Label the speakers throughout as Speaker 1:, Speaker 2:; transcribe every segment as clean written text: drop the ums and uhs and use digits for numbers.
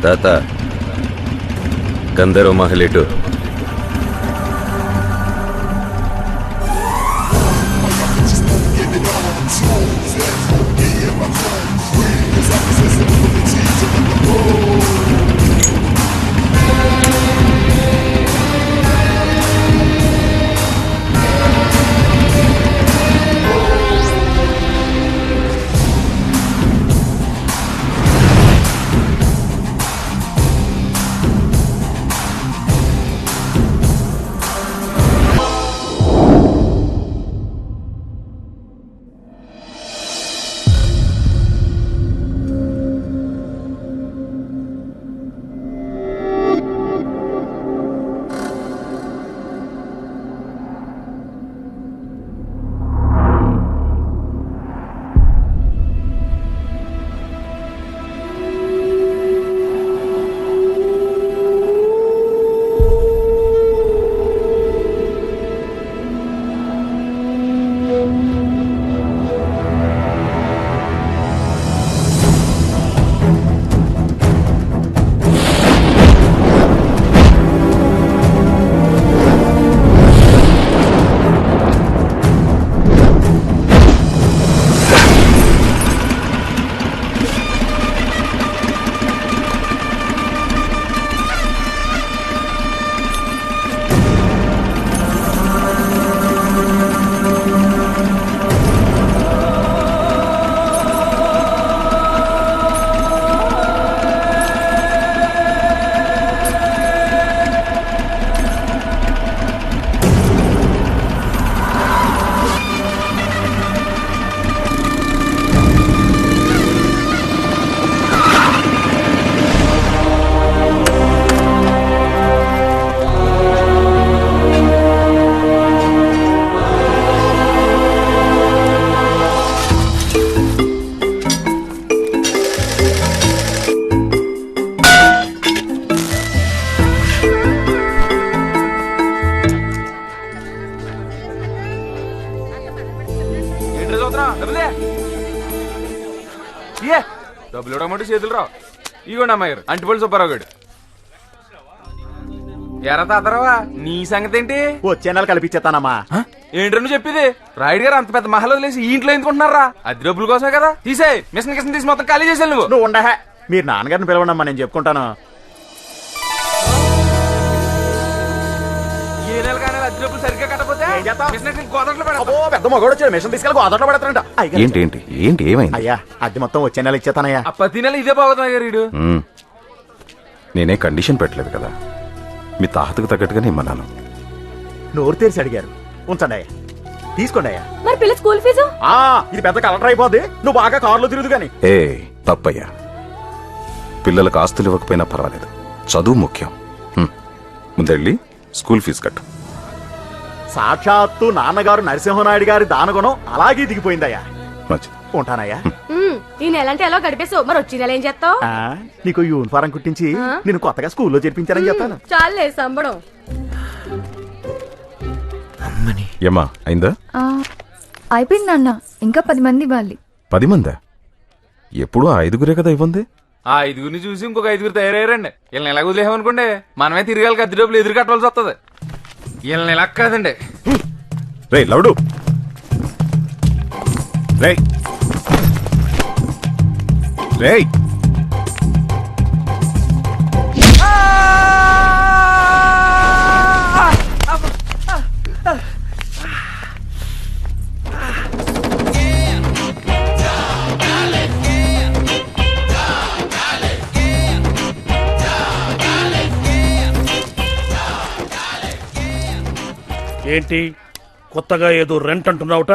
Speaker 1: తాత గంధర్వ మహలేటు.
Speaker 2: డబ్బులు ఇవ్వడం చేతులు రావు. ఇగోండి అమ్మాయి అంటిపల్లి సుబ్బారావు గారు. ఎరా తాతరావా నీ సంగతి ఏంటి?
Speaker 3: వచ్చే నెల కల్పించేస్తానమ్మా.
Speaker 2: ఏంటో నువ్వు చెప్పేది? రాయుడు గారు అంత పెద్ద మహల్ వదిలేసి ఈ ఇంట్లో ఎందుకుంటున్నారా? అది డబ్బుల కోసమే కదా. తీసే మిషన్ కిషన్ తీసి మొత్తం ఖాళీ చేసాను.
Speaker 3: నువ్వు ఉండహే, మీరు నాన్నగారిని పిలవండమ్మా, నేను చెప్పుకుంటాను.
Speaker 2: ఏ నెల కానీ అద్దె డబ్బులు సరిగ్గా కట్టకపోతే
Speaker 3: పెద్ద మగోడు వచ్చాడు, మిషన్ తీసుకెళ్ళి గోదాట్లో పెడతాడంట.
Speaker 1: ఏంటి ఏంటి ఏంటి ఏమైంది?
Speaker 3: అయ్యా అద్దె మొత్తం వచ్చే నెల ఇచ్చేతానయ్యా.
Speaker 2: ప్రతి నెల ఇదే బాగుతుంది గారు.
Speaker 1: నేనే కండిషన్ పెట్టలేదు కదా, మీ తాహతకు తగ్గట్టుగానే ఇమ్మన్నాను.
Speaker 3: నోరు తెరిచి అడిగారు, ఉంచండి అయ్యా, తీసుకోండి అయ్యా.
Speaker 4: మరి పిల్ల స్కూల్ ఫీజు?
Speaker 3: ఇది పెద్ద కలెక్టర్ అయిపోద్ది, నువ్వు బాగా కారులో తిరుగుదు గాని.
Speaker 1: ఏ తప్పయ్యా, పిల్లలకు ఆస్తులు ఇవ్వకపోయినా పర్వాలేదు, చదువు ముఖ్యం. ముందెళ్ళి స్కూల్ ఫీజు కట్టు.
Speaker 3: సాక్షాత్తు నాన్నగారు నరసింహనాయుడు గారి దానగుణం అలాగే దిగిపోయిందయ్యా.
Speaker 1: మంచిది,
Speaker 3: ఉంటానయ్యా.
Speaker 4: ఈ నెలంటే ఎలా గడిపేసావు, మరి వచ్చి నెల ఏం చేస్తావు?
Speaker 3: నీకు యూనిఫారం కుట్టించి నేను కొత్తగా స్కూల్లో చేర్పించానని చెప్తాను.
Speaker 4: చాలే సంబడం.
Speaker 1: ఏమ్మా అయిందా?
Speaker 5: అయిపోయింది అన్న, ఇంకా 10 మంది ఇవ్వాలి.
Speaker 1: 10 మందా? ఎప్పుడు 5గురే కదా ఇవ్వండి.
Speaker 2: ఆ 5గురిని చూసి ఇంకొక 5గురు తయారయ్యారండి. వీళ్ళని ఎలా వదిలేమనుకోండి మనమే తిరగాలి, అద్దె డబ్బులు ఎదురు కట్టవలసి వస్తుంది. వీళ్ళని ఎలా కాదండి.
Speaker 1: రే లవుడు, రే రే
Speaker 6: ఏంటి కొత్తగా ఏదో రెంట్ అంటున్నావుట?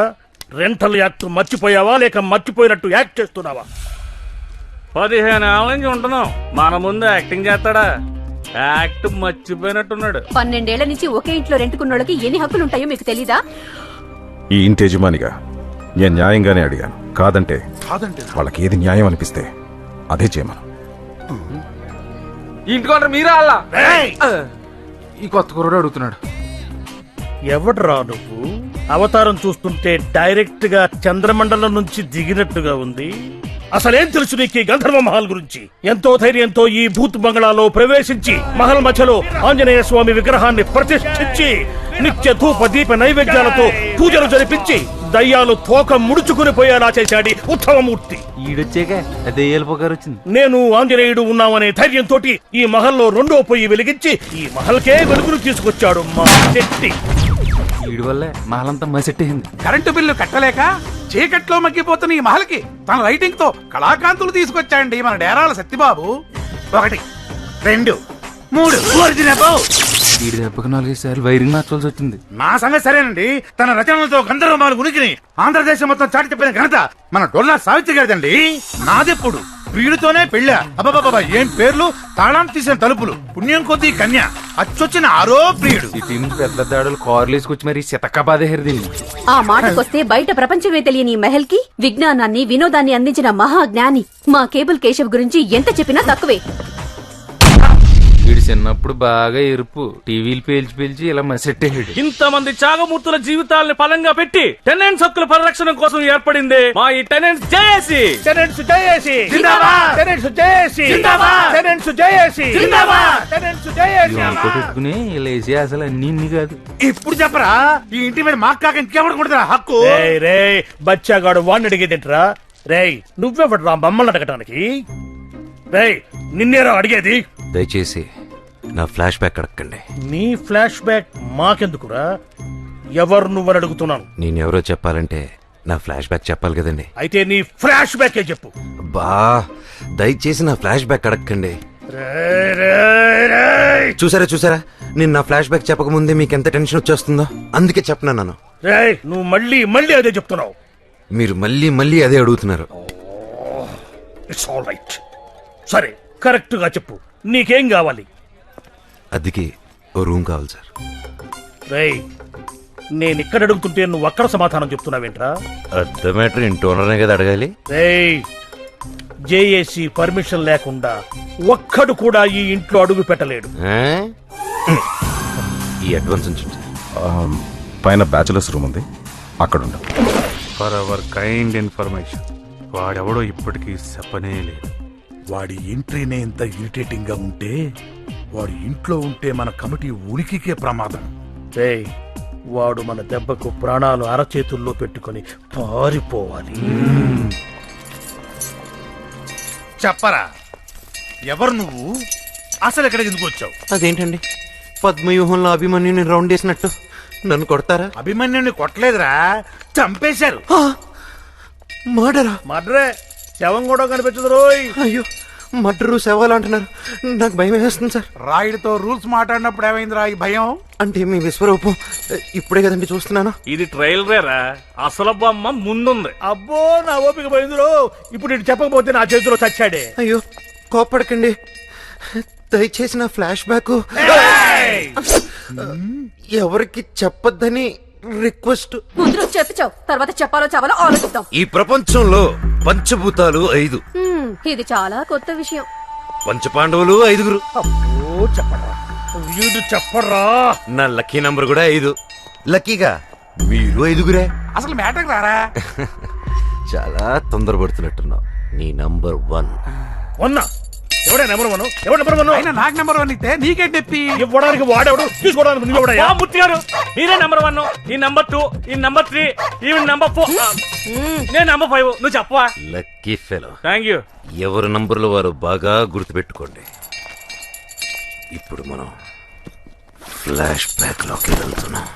Speaker 6: రెంటల్ యాక్ట్ మర్చిపోయావా లేక మర్చిపోయినట్టు యాక్ట్ చేస్తున్నావా? 15 ఏళ్ళ నుంచి ఉంటున్నాం, మన ముందు యాక్టింగ్ చేస్తాడా? యాక్ట్ మర్చిపోయినట్టున్నాడు.
Speaker 4: 12 ఏళ్ల నుంచి ఒకే ఇంట్లో రెంట్కున్నోళ్ళకి ఎన్ని హక్కులుంటాయో మీకు తెలీదా?
Speaker 1: ఈ ఇంటి యజమానిగా నేను న్యాయంగానే అడిగాను. కాదంటే వాళ్ళకి ఏది న్యాయం అనిపిస్తే అదే చేయమను.
Speaker 2: ఇంటికొంటారు మీరా? అలా ఈ కొత్త కుర్రాడు అడుగుతున్నాడు.
Speaker 6: ఎవడ్రా నువ్వు? అవతారం చూస్తుంటే డైరెక్ట్ గా చంద్రమండలం నుంచి దిగినట్టుగా ఉంది. అసలేం తెలుసు నీకు ఈ గంధర్వ మహల్ గురించి? ఎంతో ధైర్యంతో ఈ భూత్ బంగళాలో ప్రవేశించి మహల్ మధ్యలో ఆంజనేయ స్వామి విగ్రహాన్ని ప్రతిష్ఠించి నిత్య ధూప దీప నైవేద్యాలతో పూజలు జరిపించి దయ్యాలు తోక ముడుచుకుని పోయేలా చేశాడు ఉత్తమమూర్తి.
Speaker 2: ఈడొచ్చాక దెయ్యాల పొగారు వచ్చింది.
Speaker 6: నేను ఆంజనేయుడు ఉన్నామనే ధైర్యంతో ఈ మహల్లో రెండో పొయ్యి వెలిగించి ఈ మహల్కే వెలుగును తీసుకొచ్చాడు మా శెట్టి.
Speaker 2: ఈడి వల్లే మహలంతా మసెట్టేసింది.
Speaker 7: కరెంటు బిల్లు కట్టలేక చీకట్లో మగ్గిపోతున్న ఈ మహల్కి తన రైటింగ్ తో కళాకాంతులు తీసుకొచ్చాయండి మన డేరాల సత్యబాబు. 1 2 3
Speaker 2: ఈడి దెబ్బకి 4 సార్లు వైరింగ్ మార్చాల్సి వచ్చింది.
Speaker 7: నా సంగతి సరేనండి. తన రచనలతో గంధర్వమాల ఉనికిని ఆంధ్రదేశం మొత్తం చాటి చెప్పిన ఘనత మన డొల్లా సావిత్రి గారిదండి. నాదెప్పుడు ప్రియుడితోనే పెళ్ళ. అబ్బా ఏం పేర్లు, తాళం తీసిన తలుపులు, పుణ్యం కొద్దీ కన్య, అచ్చొచ్చిన ఆరో ప్రియుడు.
Speaker 2: సిటీ నుంచి పెద్ద దాడులు కార్లు వేసుకొచ్చి మరి శతకబాదేహరి దీన్ని.
Speaker 4: ఆ మాటకొస్తే బయట ప్రపంచమే తెలియని ఈ మహల్ కి విజ్ఞానాన్ని వినోదాన్ని అందించిన మహాజ్ఞాని మా కేబుల్ కేశవ్ గురించి ఎంత చెప్పినా తక్కువే.
Speaker 2: వీడు చిన్నప్పుడు బాగా ఎరుపు టీవీలు పేల్చి ఇలా మసెట్టేసాడు.
Speaker 6: ఇంతమంది త్యాగమూర్తుల జీవితాలను ఫలంగా పెట్టి టెనెంట్స్ హక్కుల పరిరక్షణ కోసం ఏర్పడింది మా ఈ టెనెంట్స్ జేఏసీ. టెనెంట్స్ జేఏసీ జిందాబాద్. టెనెంట్స్ జేఏసీ జిందాబాద్. టెనెంట్స్ జేఏసీ జిందాబాద్. Tenants JAC.
Speaker 2: పెట్టుకుని ఇలా వేసి అసలు అన్ని కాదు.
Speaker 7: ఇప్పుడు చెప్పరా ఈ ఇంటి మీద మాకు కాక ఇంకెవడు కొడతా హక్కు?
Speaker 6: రే బచ్చాగాడు వాడిని అడిగేదింట్రా? రేయ్ నువ్వెవడ్రా మమ్మల్ని అడగటానికి? రేయ్ నిన్నేరా అడిగేది?
Speaker 8: దయచేసి నా ఫ్లాష్ బ్యాక్ అడగండి.
Speaker 6: నీ ఫ్లాష్ బ్యాక్ మాకెందుకురా? ఎవరు నువ్వని అడుగుతున్నాను.
Speaker 8: నేనెవరో చెప్పాలంటే నా ఫ్లాష్ బ్యాక్ చెప్పాలి కదండి.
Speaker 6: అయితే నీ ఫ్లాష్ బ్యాకే చెప్పు.
Speaker 8: బా దయచేసి నా ఫ్లాష్ బ్యాక్ అడగండి.
Speaker 6: రేయ్, రేయ్, రేయ్.
Speaker 8: చూసారా నేను నా ఫ్లాష్ బ్యాక్ చెప్పకముందే మీకు ఎంత టెన్షన్ వచ్చేస్తుందో అందుకే చెప్పినాను.
Speaker 6: రేయ్ నువ్వు మళ్ళీ అదే చెప్తున్నావు.
Speaker 8: మీరు మళ్ళీ అదే అడుగుతున్నారు.
Speaker 6: It's all right. సరే కరెక్ట్ గా చెప్పు, నీకేం కావాలి?
Speaker 8: అదికి ఓ రూమ్ కావాలి సార్.
Speaker 6: రేయ్ నేను ఇక్కడ అడుగుతుంటే నువ్వు అక్కడ సమాధానం చెప్తున్నావేంట్రా?
Speaker 8: అర్థ మ్యాటర్ ఇంటి ఓనర్నే కదా అడగాలి.
Speaker 6: రేయ్ జేఏసీ పర్మిషన్ లేకుండా ఒక్కడు కూడా ఈ ఇంట్లో అడుగు పెట్టలేడు.
Speaker 8: ఆ? ఈ అడ్వాన్స్ ఉంచండి.
Speaker 1: పైన బ్యాచులర్స్ రూమ్ ఉంది, అక్కడ ఉండు.
Speaker 9: ఫర్ అవర్ కైండ్ ఇన్ఫర్మేషన్, వాడెవడో ఇప్పటికీ చెప్పనే లేదు.
Speaker 7: వాడి ఎంట్రీనే ఇంత ఇరిటేటింగ్ గా ఉంటే వాడి ఇంట్లో ఉంటే మన కమిటీ ఉనికికే ప్రమాదం.
Speaker 6: రేయ్ వాడు మన దెబ్బకు ప్రాణాలు అరచేతుల్లో పెట్టుకొని పారిపోవాలి.
Speaker 7: చెప్పరా ఎవరు నువ్వు? అసలు ఎక్కడికి ఎందుకు వచ్చావు?
Speaker 8: అదేంటండి పద్మవ్యూహంలో అభిమన్యుని రౌండ్ వేసినట్టు నన్ను కొడతారా?
Speaker 7: అభిమన్యుని కొట్టలేదురా, చంపేశారు.
Speaker 6: మడ్రే శవం కూడా కనిపించదు రోయ్.
Speaker 8: అయ్యో మర్డరు శవాలు అంటున్నారు, నాకు భయం వేస్తుంది సార్.
Speaker 7: రాయుడితో రూల్స్ మాట్లాడినప్పుడు ఏమైందిరా ఈ భయం?
Speaker 8: అంటే మీ విశ్వరూపం ఇప్పుడే కదండి చూస్తున్నాను.
Speaker 6: ఇది ట్రైల్ రేరా, అసలు బొమ్మ ముందుంది. అబ్బో నా ఓపిక పోయిందిరో. ఇప్పుడు ఇటు చెప్పకపోతే నా చేతిలో చచ్చాడే.
Speaker 8: అయ్యో కోపడకండి, దయచేసి నా ఫ్లాష్ బ్యాక్ ఎవరికి చెప్పొద్దని రిక్వెస్ట్.
Speaker 4: ముందు చెప్పావు, తర్వాత చెప్పాలో చావాలో ఆలోచిద్దాం.
Speaker 8: ఈ ప్రపంచంలో పంచభూతాలు 5.
Speaker 4: ఇది చాలా కొత్త విషయం.
Speaker 8: పంచపాండవులు 5.
Speaker 6: అబ్బో చెప్పరా వీడు చెప్పరా.
Speaker 8: నా లక్కీ నంబర్ కూడా 5. లక్కీగా మీరు 5.
Speaker 7: అసలు మ్యాటర్ రారా?
Speaker 8: చాలా తొందరపడుతున్నట్టున్నావు. నీ నంబర్ 1.
Speaker 6: వన్నా ఎవడే నెంబర్ 1? ఎవడు నెంబర్ 1?
Speaker 7: అయినా నాకు నెంబర్ 1 ఇస్తే నీకే చెప్పి
Speaker 6: ఇవ్వడానికి వాడేవాడు, తీసుకోవడానికి నువ్వెవడయ్యా? మూర్తి గారు నేనే నెంబర్ 1, ఈ నెంబర్ 2, ఈ నెంబర్ 3, ఈవెన్ నెంబర్ 4, నేను నెంబర్ 5. నువ్వు చెప్పవా?
Speaker 8: Lucky fellow.
Speaker 6: Thank you.
Speaker 8: ఎవరి నంబర్లు వారు బాగా గుర్తుపెట్టుకోండి. ఇప్పుడు మనం ఫ్లాష్ బ్యాక్ లోకి వెళ్తున్నాం.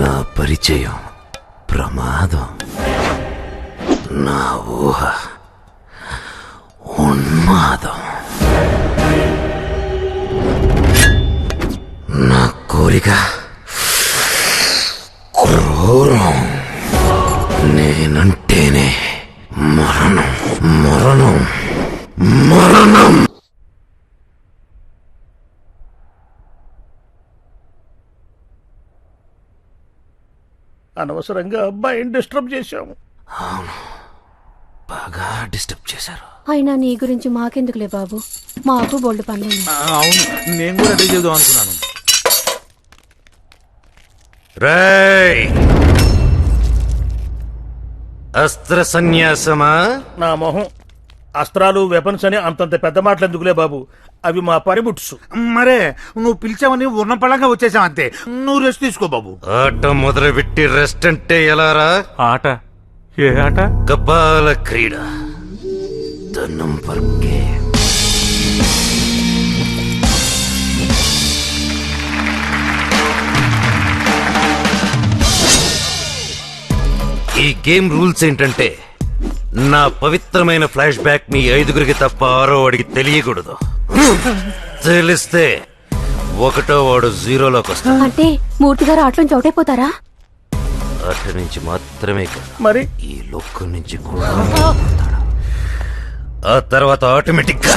Speaker 8: నా పరిచయం ప్రమాదం, నా ఊహ ఉన్మాదం, నా కోరిక క్రూరం, నేనంటేనే మరణం.
Speaker 6: అనవసరంగా అబ్బాయిని డిస్టర్బ్ చేశాము.
Speaker 8: బాగా డిస్టర్బ్ చేశారు.
Speaker 4: అయినా నీ గురించి మాకెందుకులే బాబు, మాకు బోల్డ్ పనులు.
Speaker 7: అవును, నేను కూడా అదే చేద్దాం అనుకున్నాను.
Speaker 8: రేయ్, అస్త్ర సన్యాసమా?
Speaker 6: నా మొహం. అస్త్రాలు వెపన్స్ అని అంతంత పెద్ద మాటలు ఎందుకులే బాబు, అవి మా పనిముట్సు.
Speaker 7: మరే నువ్వు పిలిచావని ఉన్న పళ్ళంగా వచ్చేసావు అంతే. నువ్వు రెస్ట్ తీసుకో బాబు.
Speaker 8: ఆట మొదలుపెట్టి రెస్ట్ అంటే ఎలారా?
Speaker 9: ఆట ఏ ఆట?
Speaker 8: కపాల క్రీడ. ధనం పర్కే. ఈ గేమ్ రూల్స్ ఏంటంటే, నా పవిత్రమైన ఫ్లాష్ బ్యాక్ మీ 5గురికి తప్ప 6వ వాడికి తెలియకూడదు. తెలిస్తే 1వ వాడు 0లోకి వస్తాడు.
Speaker 4: అంటే మూర్తి గారు ఆటలోంచి అవుట్ అయిపోతారా?
Speaker 8: అటు నుంచి మాత్రమే కాదు,
Speaker 6: మరి
Speaker 8: ఈ లోకం నుంచి కూడా పోతాడు. ఆ తర్వాత ఆటోమేటిక్ గా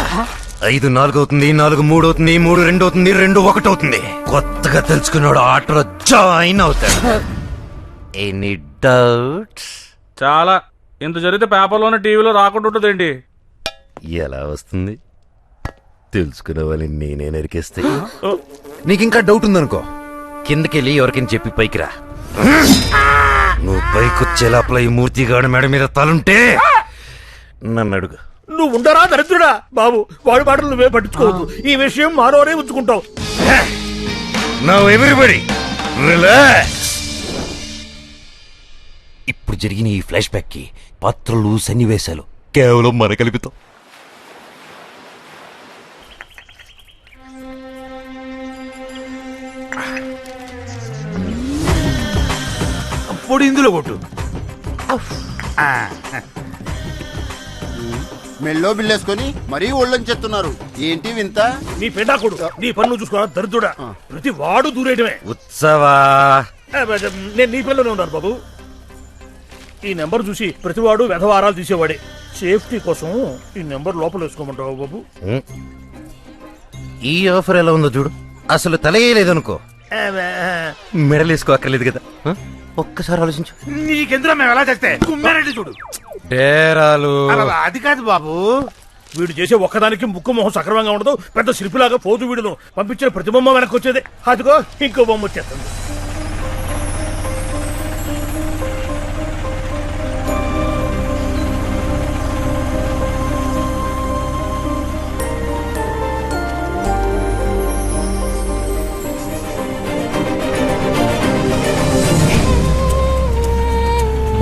Speaker 8: 5 4 అవుతుంది, 4 3 అవుతుంది, 3 2 అవుతుంది, 2 1 అవుతుంది. కొత్తగా తెలుసుకున్నాడు ఆటలో జాయిన్ అవుతాడు. Any doubts?
Speaker 9: చాలా. ఇంత జరిగితే పేపర్లోనే టీవీలో రాకుండా ఉంటుందేంటి?
Speaker 8: ఎలా వస్తుంది? తెలుసుకునే వాళ్ళని నేనే నరికేస్తే. నీకు ఇంకా డౌట్ ఉందనుకో, కిందకెళ్ళి ఎవరికైనా చెప్పి పైకి రా. నువ్వు పైకొచ్చే లోపల ఈ మూర్తిగాడు మెడ మీద తలుంటే నన్ను అడుగు.
Speaker 6: నువ్వు ఉండరా దరిద్రుడా బాబు, వాడి మాటలు నువ్వే పట్టించుకోవద్దు. ఈ విషయం మానవరే ఉంచుకుంటావు.
Speaker 8: Now everybody relax. ఇప్పుడు జరిగిన ఈ ఫ్లాష్ బ్యాక్ కి పాత్రలు, సన్నివేశాలు కేవలం మన కల్పితం.
Speaker 7: పొడి ఇందులో కొట్టు.
Speaker 10: మెల్లో బిల్లేసుకొని మరీ ఒళ్ళని చెప్తున్నారు. ఏంటి వింత?
Speaker 6: నీ పెండాకుడు, నీ పన్ను చూసుకోరా దరిద్రుడా. ప్రతి వాడు దూరేయడమే.
Speaker 8: ఉత్సవా,
Speaker 6: నేను నీ పిల్లనే ఉన్నాను బాబు. ఈ నెంబర్ చూసి ప్రతివాడు వెధవారాలు తీసేవాడే. సేఫ్టీ కోసం ఈ నెంబర్ లోపల వేసుకోమంటావు బాబు.
Speaker 8: ఈ ఆఫర్ ఎలా ఉందో చూడు. అసలు తలయేయలేదనుకో, మెడలేసుకో అక్కర్లేదు కదా. ఒక్కసారి ఆలోచించు.
Speaker 7: నీకెందులో మేము ఎలా చేస్తే కుమ్మారెడ్డి చూడు.
Speaker 8: డేరాలు
Speaker 7: అది కాదు బాబు,
Speaker 6: వీడు చేసే ఒక్కదానికి ముక్కు మొహం సక్రమంగా ఉండదు. పెద్ద శిల్పిలాగా పోతూ వీడును పంపించిన ప్రతి బొమ్మ వెనక్కి వచ్చేదే. అదిగో ఇంకో బొమ్మ వచ్చేస్తుంది.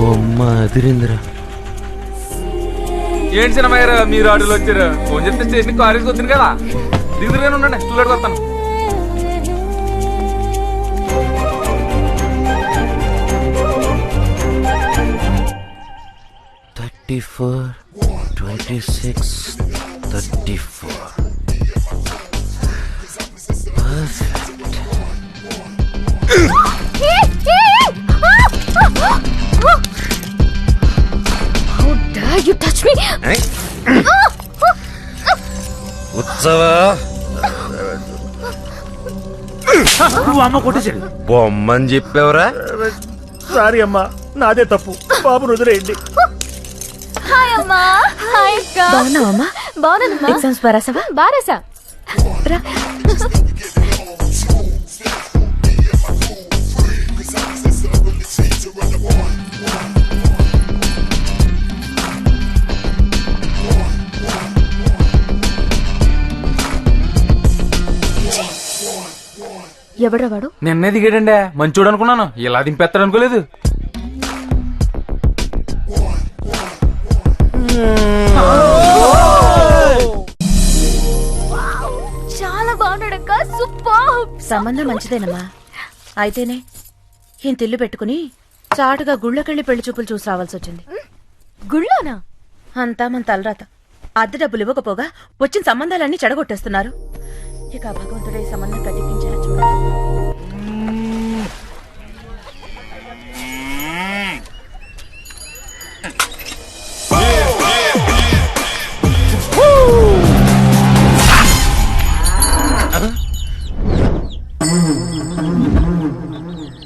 Speaker 8: బొమ్మ అదిరిందిరా.
Speaker 2: ఏంటి సినిమా మీరు ఆటోలో వచ్చారు? ఫోన్ చేస్తే స్టేషన్ కాలేజ్కి వచ్చింది కదా. దిగురుగానే ఉండండి, చూడడానికి వస్తాను.
Speaker 5: You touch me?
Speaker 8: ఉత్సవా,
Speaker 7: నువ్వు అమ్మ కొట్టేసాడు.
Speaker 8: బొమ్మని చెప్పావురా.
Speaker 6: సారీ అమ్మా, నాదే తప్పు. బాబును వదిలేయండి.
Speaker 5: హాయ్ అమ్మా. హాయ్ అక్క.
Speaker 4: బాగున్నావమ్మా?
Speaker 5: బాగున్నానమ్మా.
Speaker 4: ఎగ్జామ్స్ బారాసావా?
Speaker 5: బారాసా.
Speaker 4: ఎవడ్రా వాడు?
Speaker 2: నిన్నే దిగాడండి, మంచోడు అనుకున్నాను. ఇలా దింపేస్తాడు అనుకోలేదు.
Speaker 5: చాలా బాగున్నాడక్క. సూపర్.
Speaker 4: సంబంధం మంచిదేనమ్మా. అయితేనే ఇంత ఇల్లు పెట్టుకుని చాటుగా గుళ్ళకెళ్ళి పెళ్లి చూపులు చూసి రావాల్సి వచ్చింది.
Speaker 5: గుళ్ళోనా?
Speaker 4: అంతా మన తలరాత. అద్దె డబ్బులు ఇవ్వకపోగా వచ్చిన సంబంధాలన్నీ చెడగొట్టేస్తున్నారు. ఇక భగవంతుడే సంబంధం కట్టించేలా చూడాలి.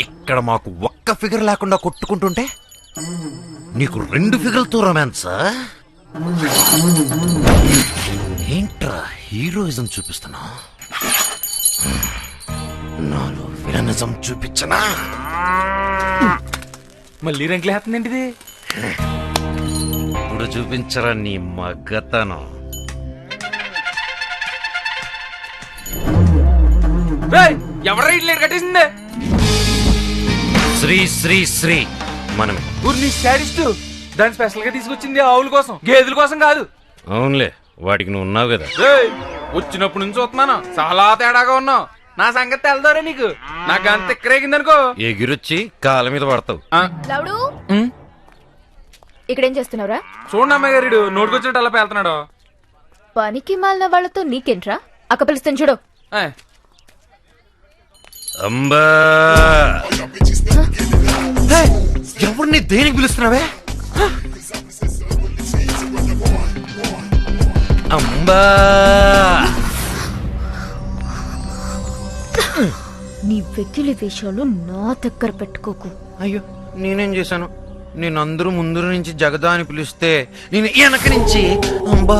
Speaker 8: ఇక్కడ ఇక్కడ మాకు ఒక్క ఫిగర్ లేకుండా కొట్టుకుంటుంటే నీకు 2 ఫిగర్లతో రొమాన్సా? ఏంట్రా హీరోయిజం చూపిస్తున్నా? నాలో విలనిజం చూపించనా?
Speaker 2: మళ్ళీ రెంట్లేస్తుందండి ఇది.
Speaker 8: ఇప్పుడు చూపించరా నీ మగ్గతనం.
Speaker 2: ఎవరు రైట్ కట్టేసిందే?
Speaker 8: శ్రీ శ్రీ శ్రీ మనమే.
Speaker 2: ఊరిని శాడిస్ట్. దాన్ని స్పెషల్ గా తీసుకొచ్చింది ఆవుల కోసం, గేదెల కోసం కాదు.
Speaker 8: అవునులే, వాటికి నువ్వు ఉన్నావు కదా.
Speaker 2: ఏయ్, వచ్చినప్పుడు నుంచి చూస్తున్నాను, చాలా తేడాగా ఉన్నావు. నా సంగతి తెలదోరే నీకు. నాకు అంత ఎక్కరేగిందనుకో,
Speaker 8: ఎగిరొచ్చి కాళ్ళ మీద పడతావు.
Speaker 5: లవుడు ఇక్కడేం చేస్తున్నావురా?
Speaker 2: చూడండి అమ్మాయి గారు, నోటుకొచ్చినట్టు అలా పేలుతున్నాడు.
Speaker 5: పనికి మాలిన వాళ్ళతో నీకేంట్రా? అక్క పిలుస్తాను చూడు.
Speaker 2: ఏయ్,
Speaker 8: అంబా, ఎవరిని దేనికి పిలుస్తున్నావే? అంబా,
Speaker 5: నీ వెకిలి వేషాలు నా దగ్గర పెట్టుకోకు.
Speaker 8: అయ్యో నేనేం చేశాను? నేను అందరూ ముందు నుంచి జగదా అని పిలిస్తే నేను వెనక నుంచి అంబా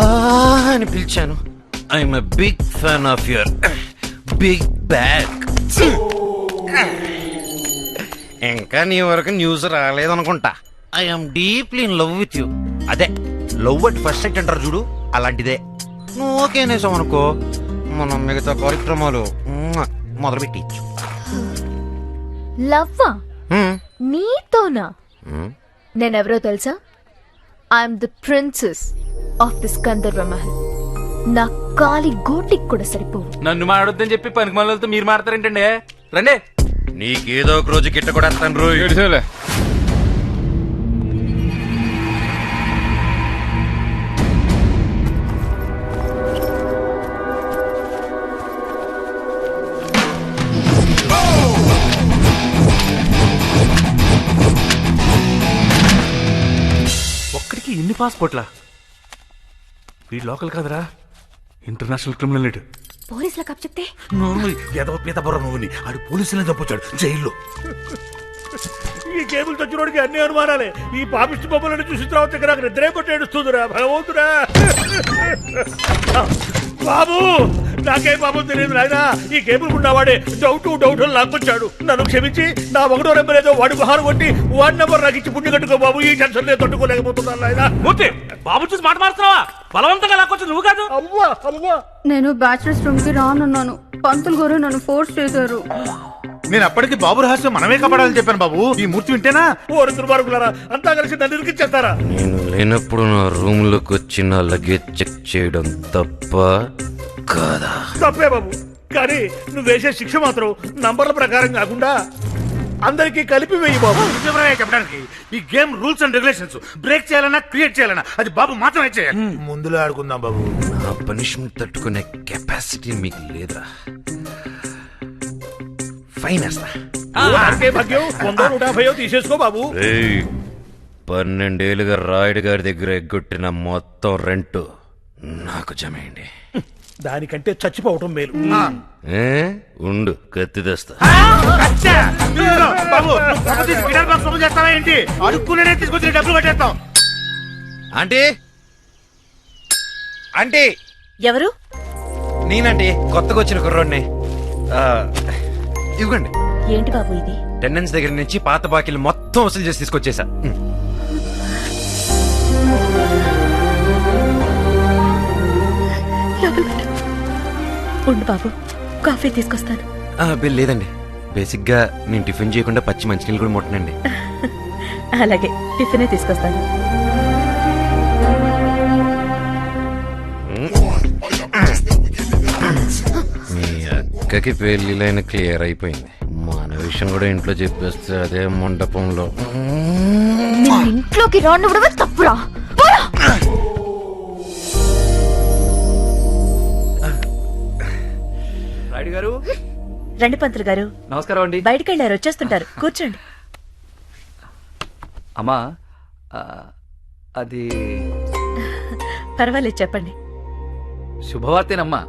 Speaker 8: అని పిలిచాను. I'm a big fan of your big bag. ఇంకా నీ వరకు న్యూస్ రాలేదనుకుంటా. I'm deeply in love with you. అదే లవ్ అట్ ఫస్ట్ సైట్ అంటారు చూడు, అలాంటిదే. నువ్వు ఓకేనేసావు అనుకో, మనం మిగతా కార్యక్రమాలు మొదలుపెట్టి.
Speaker 5: లవ్వా? నీతోనా? నేనెవరో తెలుసా? I'm the princess of this Gandharva Mahal. నా కాలి గోటికి కూడా సరిపోవు.
Speaker 2: నన్ను మాడొద్దని చెప్పి పనికి మనలతో మీరు మాడతారేంటండి? రండి,
Speaker 8: నీకేదో ఒక రోజు గిట్ట కూడా వస్తాను రోజు.
Speaker 9: ఒక్కడికి ఎన్ని పాస్పోర్ట్లా? వీడు లోకల్ కాదురా, ఇంటర్నేషనల్ క్రిమినల్.
Speaker 5: పోలీసులకు అప్ చెప్తే
Speaker 7: నువ్వు ఏదో పీత బుర్ర నువ్వుని ఆడు పోలీసులే తప్పొచ్చాడు జైల్లో.
Speaker 6: ఈ కేబుల్ చచ్చినోడికి అన్ని అనుమానాలే. ఈ పాపిష్టి బొమ్మలను చూసిన తర్వాత నాకు నిద్రే కొట్టి ఏడుస్తుందిరా భగవంతురా. బాబు, నాకేం బాబు తెలియదు నాయనా. ఈ కేబుల్ ఉన్నవాడే డౌట్ లాక్కొచ్చాడు. నన్ను క్షమించి నా 1వ నెంబర్ ఏదో వాడి బహారు కొట్టి 1 నెంబర్ నాకు ఇచ్చి పుణ్య కట్టుకో బాబు. ఈ టెన్షన్ నేను తట్టుకోలేకపోతున్నాను నాయనా. మూర్తి, బాబు చూసి మాట మారుతున్నావా? బలవంతంగా లాక్కొచ్చి నువ్వు కాదు. అవ్వా అవ్వా,
Speaker 4: నేను బ్యాచిలర్స్ రూమ్ కి రానున్నాను. పంతులు గారు నన్ను ఫోర్స్ చేశారు.
Speaker 7: నేను అప్పటికి బాబు రహస్యం మనమే కాపాడాలని చెప్పాను బాబు. ఈ మూర్తి వింటేనా?
Speaker 6: ఓ దుర్మార్గులారా, అంతా కలిసి నన్ను ఇరికిచ్చేస్తారా?
Speaker 8: నేను లేనప్పుడు నా రూమ్ లోకి వచ్చి నా లగేజ్ చెక్ చేయడం తప్ప కాదా?
Speaker 6: తప్పే బాబు, కానీ నువ్వు వేసే శిక్ష మాత్రం నంబర్ల ప్రకారం కాకుండా అందరికీ కలిపి వేయి బాబు.
Speaker 7: నిజమే చెప్పడానికి ఈ game rules and regulations break చేయాలన్నా క్రియేట్ చేయాలన్నా అది బాబు మాత్రమే చేయాలి. ముందులో ఆడుకుందాం బాబు.
Speaker 8: నా పనిష్మెంట్ తట్టుకునే కెపాసిటీ మీకు లేదా? ఫైన్ వేస్తా.
Speaker 6: నాకే భాగ్యం 100-150 తీసేసుకో బాబు.
Speaker 8: 12 ఏళ్ళుగా రాయుడు గారి దగ్గర ఎగ్గొట్టిన మొత్తం రెంట్ నాకు జమేయండి.
Speaker 6: దానికంటే చచ్చిపోవటం మేలు.
Speaker 8: ఉండు, కత్తి తెస్తా.
Speaker 7: బాబు గిటార్ బాక్స్ ఓపెన్ చేస్తావా ఏంటి? అడుక్కునే తీసుకొచ్చి డబ్బులు కట్టేస్తాం.
Speaker 8: Aunty, aunty.
Speaker 4: ఎవరు?
Speaker 8: నేనండి, కొత్తగా వచ్చిన కుర్రోడ్ని. ఇవ్వండి.
Speaker 4: ఏంటి బాబు ఇది?
Speaker 8: టెండెన్స్ దగ్గర నుంచి పాత బాకీలు మొత్తం వసూలు చేసి తీసుకొచ్చేసా.
Speaker 4: ఉండు బాబు, కాఫీ తీసుకొస్తాను.
Speaker 8: బిల్ లేదండి. బేసిక్ గా నేను టిఫిన్ చేయకుండా పచ్చి మంచినీళ్ళు కూడా ముట్టనండి.
Speaker 4: అలాగే, టిఫినే తీసుకొస్తాను.
Speaker 8: మీ అక్కకి పెళ్లిలైన క్లియర్ అయిపోయింది. మన విషయం కూడా ఇంట్లో చెప్పేస్తే అదే మండపంలో.
Speaker 5: ఇంట్లోకి రాను కూడా తప్పురా.
Speaker 2: రాయుడు గారు.
Speaker 4: రండి పంతులు గారు.
Speaker 2: నమస్కారం అండి.
Speaker 4: బయటికి వెళ్ళారు, వచ్చేస్తుంటారు. కూర్చోండి.
Speaker 2: అమ్మా, అది
Speaker 4: పర్వాలేదు, చెప్పండి.
Speaker 2: శుభవార్తేనమ్మా.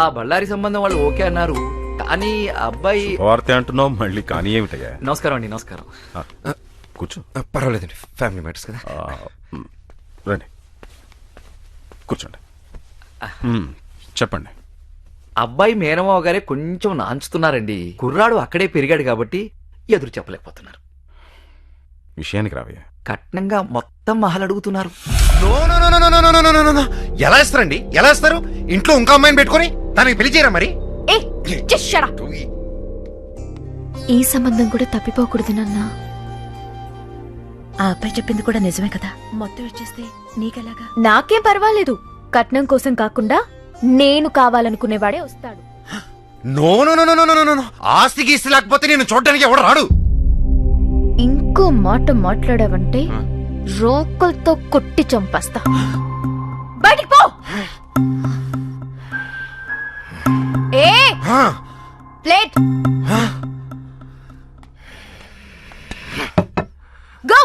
Speaker 2: ఆ బళ్ళారి సంబంధం వాళ్ళు ఓకే అన్నారు.
Speaker 11: కానీ అబ్బాయి
Speaker 1: వార్త అంటున్నావు మళ్ళీ కానీ ఏమిటయ్యా?
Speaker 11: నమస్కారం అండి. నమస్కారం.
Speaker 1: కూర్చో.
Speaker 8: పర్వాలేదండి, ఫ్యామిలీ మ్యాటర్స్ కదా.
Speaker 1: రండి కూర్చోండి. చెప్పండి.
Speaker 11: అబ్బాయి మేనమావ గారే కొంచెం నాంచుతున్నారండి. కుర్రాడు అక్కడే పెరిగాడు కాబట్టి ఎదురు చెప్పలేకపోతున్నారు.
Speaker 1: విషయానికి రావయ్యా.
Speaker 11: కట్నంగా మొత్తం మహల్ అడుగుతున్నారు.
Speaker 8: No no no no no no no no no. ఎలా ఇస్తారండి? ఎలా ఇస్తారు? ఇంట్లో ఇంకో అమ్మాయిని పెట్టుకొని తనకి పెళ్లి చేయరా మరి?
Speaker 5: ఈ సంబంధం కూడా తప్పిపోకూడదు నాన్న.
Speaker 4: ఆ అబ్బాయి చెప్పింది కూడా నిజమే కదా. మొత్తం ఇచ్చేస్తే నీకెలాగా?
Speaker 5: నాకేం పర్వాలేదు. కట్నం కోసం కాకుండా నేను కావాలనుకునేవాడే వస్తాడు.
Speaker 8: No no no no no no. ఆస్తి గీస్తి లేకపోతే నేను చూడడానికి ఎవడు రాడు.
Speaker 5: ఇంకో మాట మాట్లాడావంటే రోకల్తో కొట్టి చంపేస్తా. బయటికి పో. ఏ ప్లేట్ గో.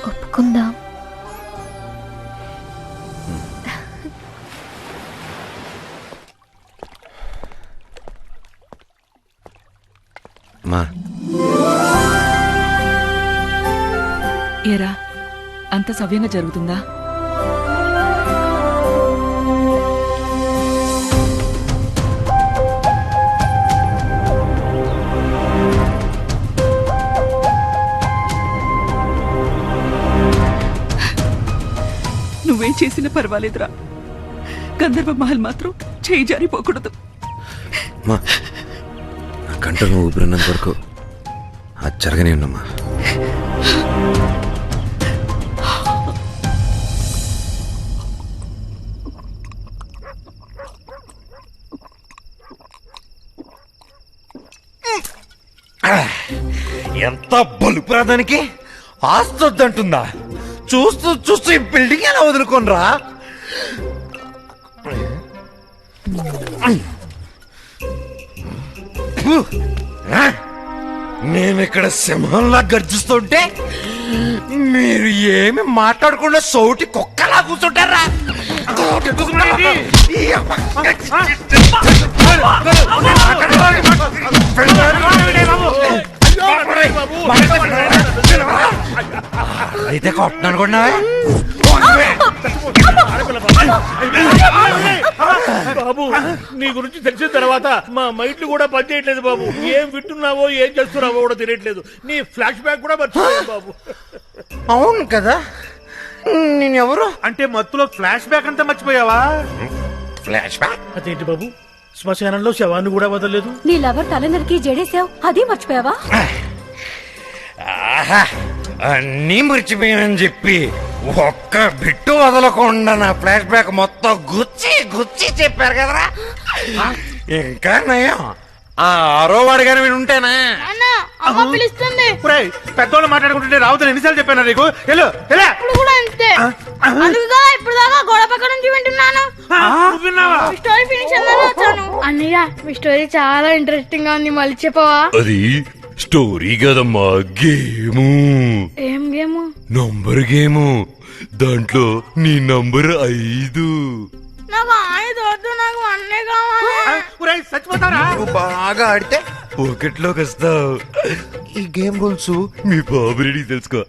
Speaker 5: ఒప్పుకుందాం.
Speaker 8: మా
Speaker 12: ఏరా అంత సవ్యంగా జరుగుతుందా? నువ్వేం చేసినా పర్వాలేదురా. గంధర్వ మహల్ మాత్రం చేయి జారిపోకూడదు.
Speaker 8: మా నా కంటను ఊపిరినంత వరకు అది జరగనే ఉన్నమ్మా. ఎంత బలుపురాదానికి ఆస్తొద్దంటుందా? చూస్తూ చూస్తూ ఈ బిల్డింగ్ ఎలా వదులుకోనరా? నేనిక్కడ సింహంలా గర్జిస్తుంటే మీరు ఏమి మాట్లాడకుండా సౌటి కుక్కలా కూర్చుంటారా? అయితే కొట్టను అనుకున్నావే?
Speaker 6: బాబు, నీ గురించి తెలిసిన తర్వాత మా మైండ్లు కూడా పనిచేయట్లేదు బాబు. ఏం వింటున్నావో ఏం చేస్తున్నావో కూడా తెలియట్లేదు. నీ ఫ్లాష్ బ్యాక్ కూడా మర్చిపోయాను బాబు.
Speaker 7: అవును కదా, నేనెవరు అంటే మత్తులో ఫ్లాష్ బ్యాక్ అంతా మర్చిపోయావా?
Speaker 8: ఫ్లాష్ బ్యాక్
Speaker 6: అదేంటి బాబు, శ్మశానంలో శవాన్ని కూడా వదలలేదు.
Speaker 4: నీ లవర్ తల నరికి జడేసావు, అదే మర్చిపోయావా?
Speaker 8: అన్నీ మర్చిపోయానని చెప్పి ఒక్క బిట్టు వదలకుండా నా ఫ్లాష్ బ్యాక్ మొత్తం గుచ్చి గుచ్చి చెప్పారు కదరా. ఇంకా నయం ఆ ఆరో వాడు గాని వీడు ఉంటేనా?
Speaker 7: పిలుస్తుంది. పెద్దోళ్ళు మాట్లాడుకుంటుంటే రావుతాను ఎన్నిసార్లు చెప్పాను నీకు?
Speaker 13: ఇప్పుడు దాకా గోడ పక్క నుంచి వింటున్నాను. స్టోరీ ఫినిష్ అయిందని వచ్చాను. అన్నయ్య, మీ స్టోరీ చాలా ఇంట్రెస్టింగ్ గా ఉంది, మళ్ళీ చెప్పవా?
Speaker 8: అది స్టోరీ కదమ్మా, గేము.
Speaker 13: ఏం గేము?
Speaker 8: Number game. దాంట్లో నీ నంబర్ 5.
Speaker 13: నాకు 5 వద్దు, నాకు 1 కావాలి.
Speaker 7: చచ్చిపోతారా?
Speaker 8: నువ్వు బాగా ఆడితే పాకెట్ లోకి వస్తావు. ఈ గేమ్ రూల్స్ మీ బాబురెడ్డికి తెలుసుకో.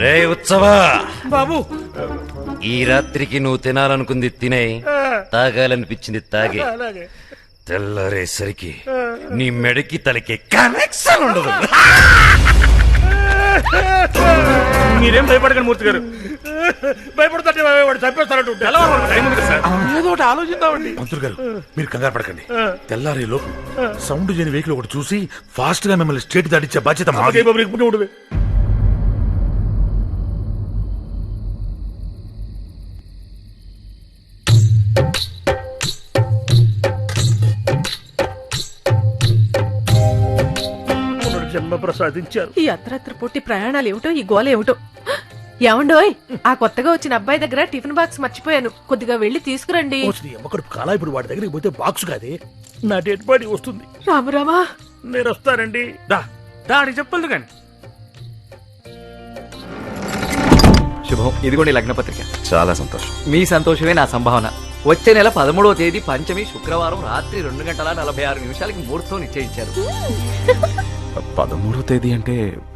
Speaker 8: రే ఉత్సవా
Speaker 6: బాబు,
Speaker 8: ఈ రాత్రికి నువ్వు తినాలనుకుంది తినే, తాగాలనిపించింది తాగే. తెల్లారేసరికి నీ మెడకి తలకి కనెక్షన్ ఉండదు.
Speaker 6: మీరేం భయపడకండి మూర్తి గారు. భయపడుతుంటే వాడు చంపేస్తారంటూ ఏదో ఒకటి ఆలోచిద్దామండి.
Speaker 7: మంత్రులు గారు, మీరు కంగారు పడకండి. తెల్లారే లోపు సౌండ్ చేయని వెహికల్ ఒకటి చూసి ఫాస్ట్ గా మిమ్మల్ని స్టేట్ దాటించే బాధ్యత మాది.
Speaker 6: జన్మ ప్రసాదించారు.
Speaker 12: ఈ అర్ధరాత్రి పూర్తి ప్రయాణాలు ఏమిటో, ఈ గోల ఏమిటో. ఏమండోయ్, ఆ కొత్తగా వచ్చిన అబ్బాయి దగ్గర టిఫిన్ బాక్స్ మర్చిపోయాను, కొద్దిగా వెళ్ళి తీసుకురండి.
Speaker 6: కాలా ఇప్పుడు వాడి దగ్గరికి పోతే బాక్స్ కాదే, నా డెడ్ బాడీ వస్తుంది.
Speaker 12: రామరామా,
Speaker 6: నేను వస్తానండి.
Speaker 9: దాడి చెప్పదు కానీ
Speaker 11: శుభం. ఇదిగోండి లగ్న పత్రిక.
Speaker 1: చాలా సంతోషం.
Speaker 11: మీ సంతోషమే నా సంభావన. వచ్చే నెల 13వ తేదీ పంచమి శుక్రవారం రాత్రి 2:46 ముహూర్తం నిశ్చయించారు.
Speaker 1: 13వ తేదీ అంటే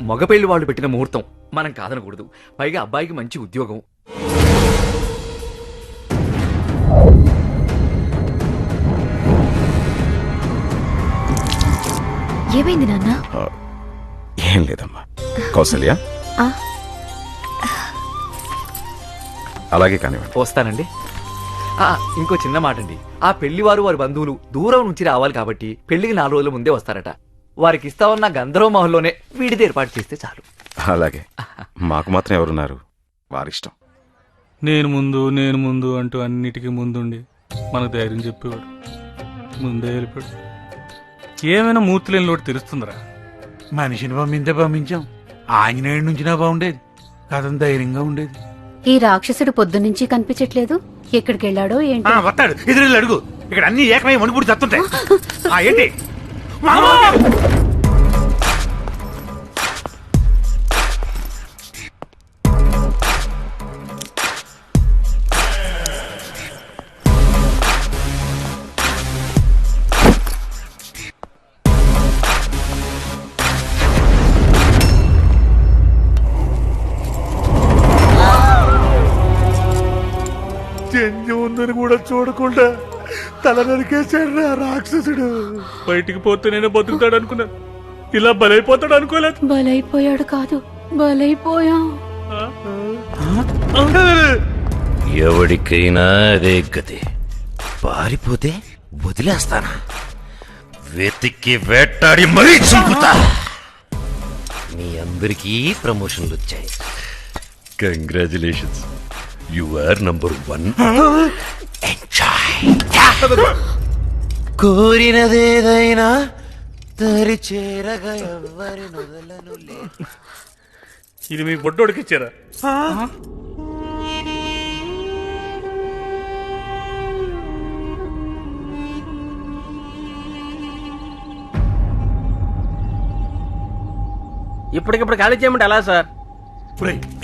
Speaker 11: మగపెళ్లి వాళ్ళు పెట్టిన ముహూర్తం, మనం కాదనకూడదు. పైగా అబ్బాయికి మంచి ఉద్యోగం.
Speaker 5: ఏమైంది నాన్న?
Speaker 1: ఏం లేదమ్మా. కౌసల్య అలాగే కానివ్వండి.
Speaker 11: వస్తానండి. ఇంకో చిన్న మాట అండి. ఆ పెళ్లివారు వారి బంధువులు దూరం నుంచి రావాలి కాబట్టి పెళ్లికి 4 రోజుల ముందే వస్తారట. వారికి ఇస్తామన్న గంధర్వ మహల్లోనే వీడిది ఏర్పాటు చేస్తే చాలు.
Speaker 1: అలాగే. మాకు మాత్రం ఎవరున్నారు, వారిష్టం.
Speaker 9: నేను ముందు అంటూ అన్నిటికీ ముందుండి మనకు ధైర్యం చెప్పేవాడు. ముందే వెళ్ళిపోయాడు. ఏమైనా మూర్తి లేని లోటు తెలుస్తుందిరా.
Speaker 7: మనిషిని పంపించాం. ఆంజనేయుడి నుంచినా బాగుండేది. కథం ధైర్యంగా ఉండేది.
Speaker 4: ఈ రాక్షసుడు పొద్దున్నుంచి కనిపించట్లేదు. ఎక్కడికి వెళ్ళాడో ఏంటి?
Speaker 7: వస్తాడు, ఎదురు అడుగు. ఇక్కడ అన్ని ఏకమై మణిపూడి చస్తుంటాయి. ఏంటి ఉందని కూడా చూడకుండా తల నరికేశాడు రాక్షసుడు.
Speaker 9: బయటికి పోతే నేను బతుకుతాడు అనుకున్నాను. ఇలా బలైపోతాడు అనుకోలేదు.
Speaker 4: బలైపోయాడు కాదు, బలైపోయా.
Speaker 8: ఎవడికైనా అదే గతి. పారిపోతే వదిలేస్తానా? వెతికి వేటాడి మరీ చంపుతా. మీ అందరికీ ప్రమోషన్లు వచ్చాయి. కంగ్రాచులేషన్స్. You are number 1. కోరినదేదైనా దరి చేరగా ఎవరి నొదలను.
Speaker 9: ఇది మీ బొడ్డోడికి ఇచ్చారా?
Speaker 3: ఇప్పటికిప్పుడు ఖాళీ చేయమంటే ఎలా సార్?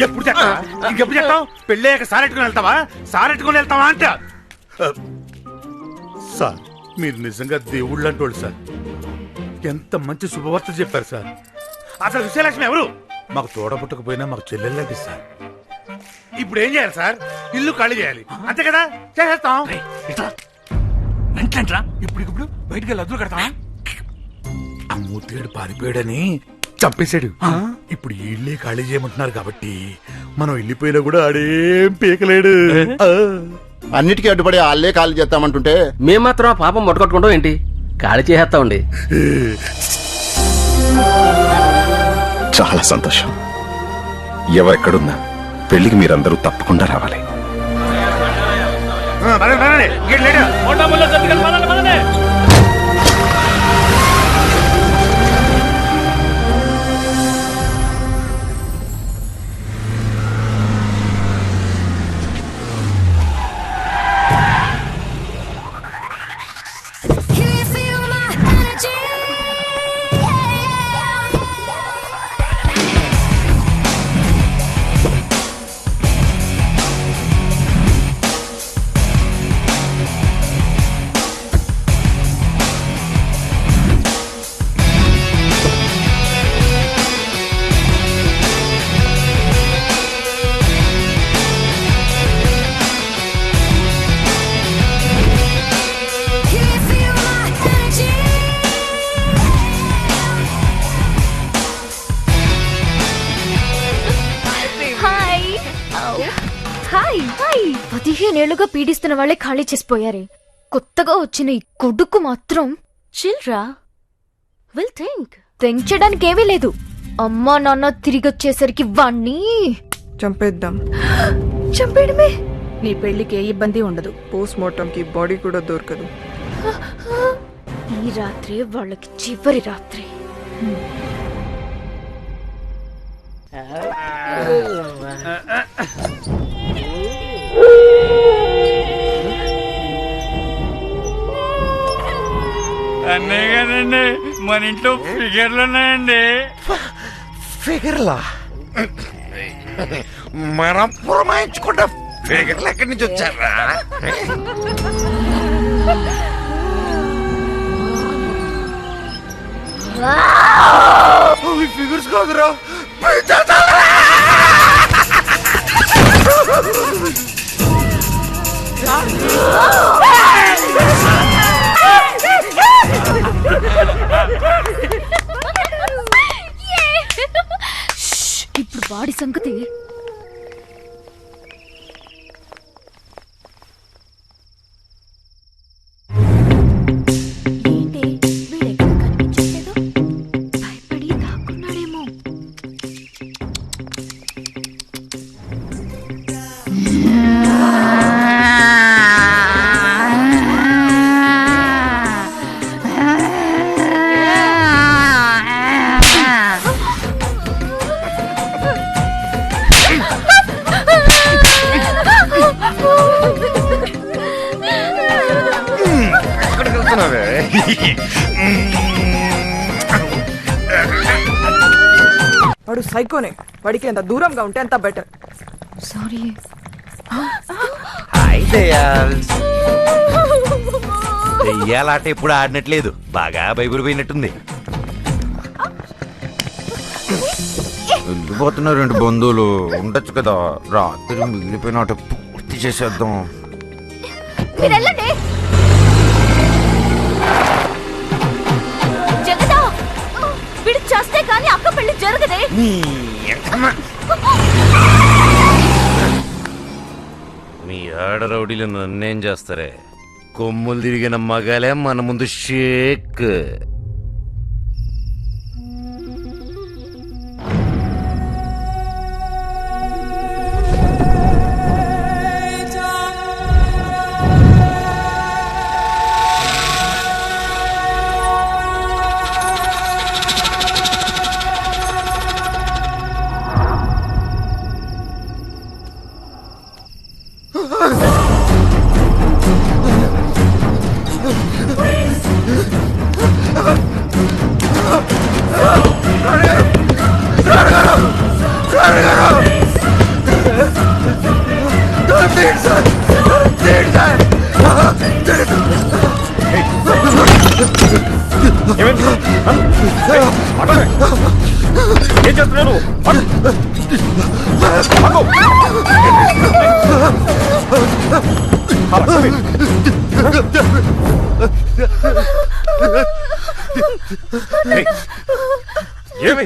Speaker 7: ఎప్పుడు చేస్తావా? ఇంకెప్పుడు చేస్తావు? పెళ్ళాక సారెట్టుకుని వెళ్తావా అంట. సార్, మీరు నిజంగా దేవుళ్ళు అంటోళ్ళు సార్. ఎంత మంచి శుభవార్త చెప్పారు సార్. అసలు విజయలక్ష్మి ఎవరు? మాకు తోడబుట్టకపోయినా మాకు చెల్లెళ్ళండి సార్. ఇప్పుడు ఏం చేయాలి సార్? ఇల్లు ఖాళీ చేయాలి, అంతే కదా? చేసేస్తాం. ఇప్పుడు బయటికి వెళ్ళి అద్దులు కడతావా? ఆ మూర్తిగాడు పారిపోయాడని చంపేశాడు. ఇప్పుడు ఇల్లే ఖాళీ చేయమంటున్నారు కాబట్టి మనం వెళ్ళిపోయినా కూడా ఆడేం పీకలేడు.
Speaker 10: అన్నిటికీ అడ్డుపడి వాళ్ళే ఖాళీ చేస్తామంటుంటే
Speaker 3: మేము మాత్రం ఆ పాపం మొట్టకొట్టుకుంటాం ఏంటి? ఖాళీ చేసేస్తామండి.
Speaker 1: చాలా సంతోషం. ఎవరెక్కడున్నా పెళ్లికి మీరందరూ తప్పకుండా రావాలి.
Speaker 5: హాయ్. 15 ఏళ్లుగా పీడిస్తున్న వాళ్ళే ఖాళీ చేసిపోయారే. కొత్తగా వచ్చిన ఈ కొడుకు మాత్రం
Speaker 4: చిల్రా విల్ థింక్.
Speaker 5: తెంచడానికి ఏమీ లేదు. అమ్మా నాన్న తిరిగి వచ్చేసరికి వాణ్ణి
Speaker 12: చంపేద్దాం.
Speaker 5: చంపేయడమే.
Speaker 12: నీ పెళ్లికి ఏ ఇబ్బంది ఉండదు. పోస్ట్ మార్టం కి బాడీ కూడా దొరకదు.
Speaker 5: ఈ రాత్రి వాళ్ళకి చివరి రాత్రి.
Speaker 6: అన్నయ్య గారండి, మన ఇంట్లో ఫిగర్లు ఉన్నాయండి.
Speaker 8: ఫిగర్లా? మనం పురమాయించుకుంటా ఫిగర్లు ఎక్కడి నుంచి వచ్చారా? ఫిగర్స్ కాదురా,
Speaker 5: ఇప్పుడు వాడి సంగతి ఏంటి? వీడెక్కడ కనిపించట్లేదు? భయపడి దాక్కున్నాడేమో.
Speaker 8: ఎక్కడికి వెళ్తున్నావే?
Speaker 14: వాడు సైకోనే. వాడికి ఎంత దూరంగా ఉంటే అంత బెటర్.
Speaker 5: సారీ.
Speaker 8: హాయ్ దయాల్స్. దెయ్యాలాట ఎప్పుడు ఆడినట్లేదు, బాగా భయపడిపోయినట్టుంది. వెళ్ళిపోతున్నారు రెండు బంధువులు, ఉండొచ్చు కదా, రాత్రి మిగిలిపోయిన ఆట పూర్తి చేసేద్దాం.
Speaker 5: మీరు వెళ్ళండి. జగదా, వీడు చేస్తే కానీ అక్క పెళ్లి జరగదే.
Speaker 8: మీ ఆడ రౌడీలు నన్నేం చేస్తారే? కొమ్ములు తిరిగిన మగాలే మన ముందు షేక్.
Speaker 6: ఏం చేస్తున్నాను? ఏమి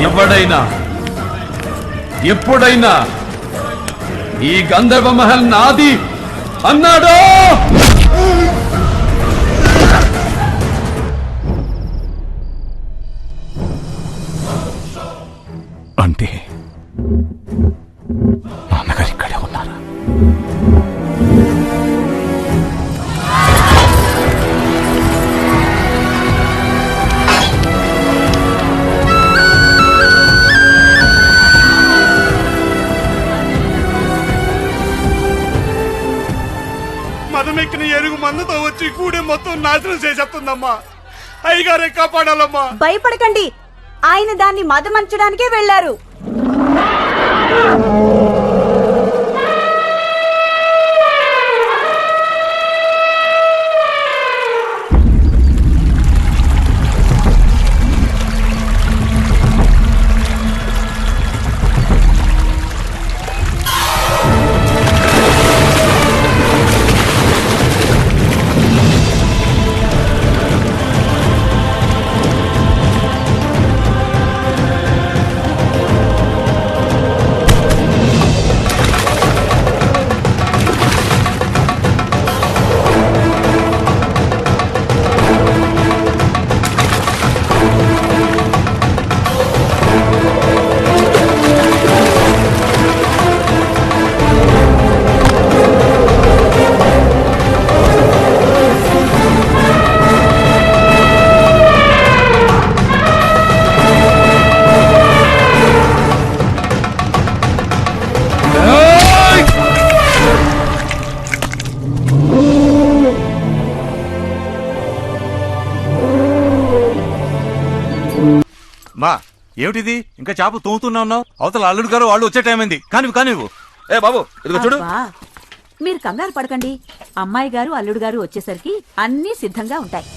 Speaker 15: ఎవడైనా ఎప్పుడైనా ఈ గంధర్వ మహల్ నాది అన్నాడో
Speaker 1: అంటే నాన్నగారు ఇక్కడే ఉన్నారా?
Speaker 6: మదమెక్కిన ఎరుగు మందుతో వచ్చి కూడే మొత్తం నాశనం చేసేస్తుందమ్మా. అయ్యగారే కాపాడాలమ్మా.
Speaker 16: భయపడకండి, ఆయన దాన్ని మదమంచడానికే వెళ్లారు.
Speaker 7: మా ఏమిటిది ఇంకా చేప తోముతున్నా ఉన్నావు? అవతల అల్లుడు గారు వాళ్ళు వచ్చే టైం అయింది. కానివ్వు. ఏ బాబు ఇదిగో చూడు.
Speaker 4: మీరు కంగారు పడకండి, అమ్మాయి గారు అల్లుడు గారు వచ్చేసరికి అన్నీ సిద్ధంగా ఉంటాయి.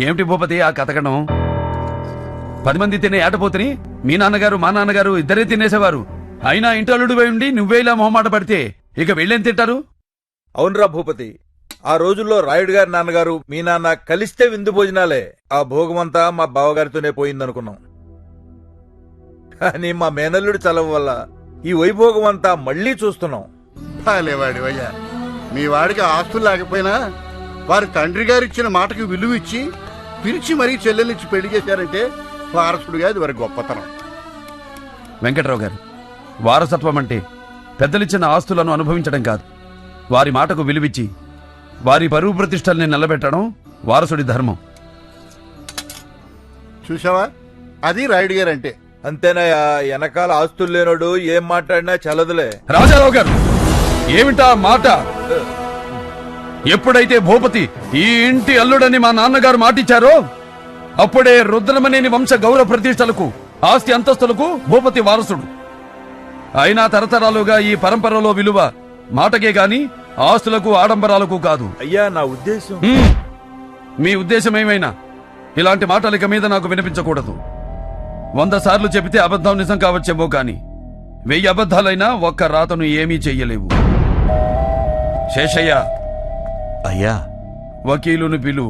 Speaker 15: ఏమిటి భూపతి ఆ కథకడం? 10 మంది తినే ఏటపోతుని మీ నాన్నగారు మా నాన్నగారు ఇద్దరే తినేసేవారు. అయినా ఇంటల్లుడు ఉండి నువ్వే ఇలా మొహమాట పడితే ఇక వెళ్ళేం తింటారు?
Speaker 17: అవునరా భూపతి, ఆ రోజుల్లో రాయుడు గారి నాన్నగారు మీ నాన్న కలిస్తే విందు భోజనాలే. ఆ భోగమంతా మా బావగారితోనే పోయిందనుకున్నాం. కానీ మా మేనల్లుడి చలవ వల్ల ఈ వైభోగం అంతా మళ్లీ చూస్తున్నాం.
Speaker 10: లేవాడివయ్యా, మీ వాడికి ఆస్తులు లేకపోయినా వారి తండ్రి గారు ఇచ్చిన మాటకి విలువ ఇచ్చి పిలిచి మరీ చెల్లెలిచ్చి పెళ్లి చేశారంటే వారసుడుగా అది వారి గొప్పతనం.
Speaker 15: వెంకట్రావు గారు, వారసత్వం అంటే పెద్దలిచ్చిన ఆస్తులను అనుభవించడం కాదు, వారి మాటకు విలువిచ్చి వారి పరువు ప్రతిష్టల్ని నిలబెట్టడం వారసుడి ధర్మం.
Speaker 10: చూసావా, అది రాయుడు గారు అంటే.
Speaker 17: అంతేనాయా, వెనకాల ఆస్తులు లేనోడు ఏం మాట్లాడినా చల్లదులే.
Speaker 15: రాజారావు గారు, ఏమిటా మాట? ఎప్పుడైతే భూపతి ఈ ఇంటి అల్లుడని మా నాన్నగారు మాటిచ్చారో అప్పుడే రుద్రమనేని వంశ గౌరవ ప్రతిష్టలకు ఆస్తి అంతస్తులకు భూపతి వారసుడు. అయినా తరతరాలుగా ఈ పరంపరలో విలువ మాటకే గాని ఆస్తులకు ఆడంబరాలకు కాదు.
Speaker 17: అయ్యా నా ఉద్దేశం.
Speaker 15: మీ ఉద్దేశం ఏమైనా ఇలాంటి మాటలు ఇక మీద నాకు వినిపించకూడదు. 100 సార్లు చెబితే అబద్ధం నిజం కావచ్చేమో కాని 1000 అబద్ధాలైనా ఒక్క రాతను ఏమీ చెయ్యలేవు. శేషయ్య,
Speaker 7: అయ్యా
Speaker 15: వకీలును పిలు.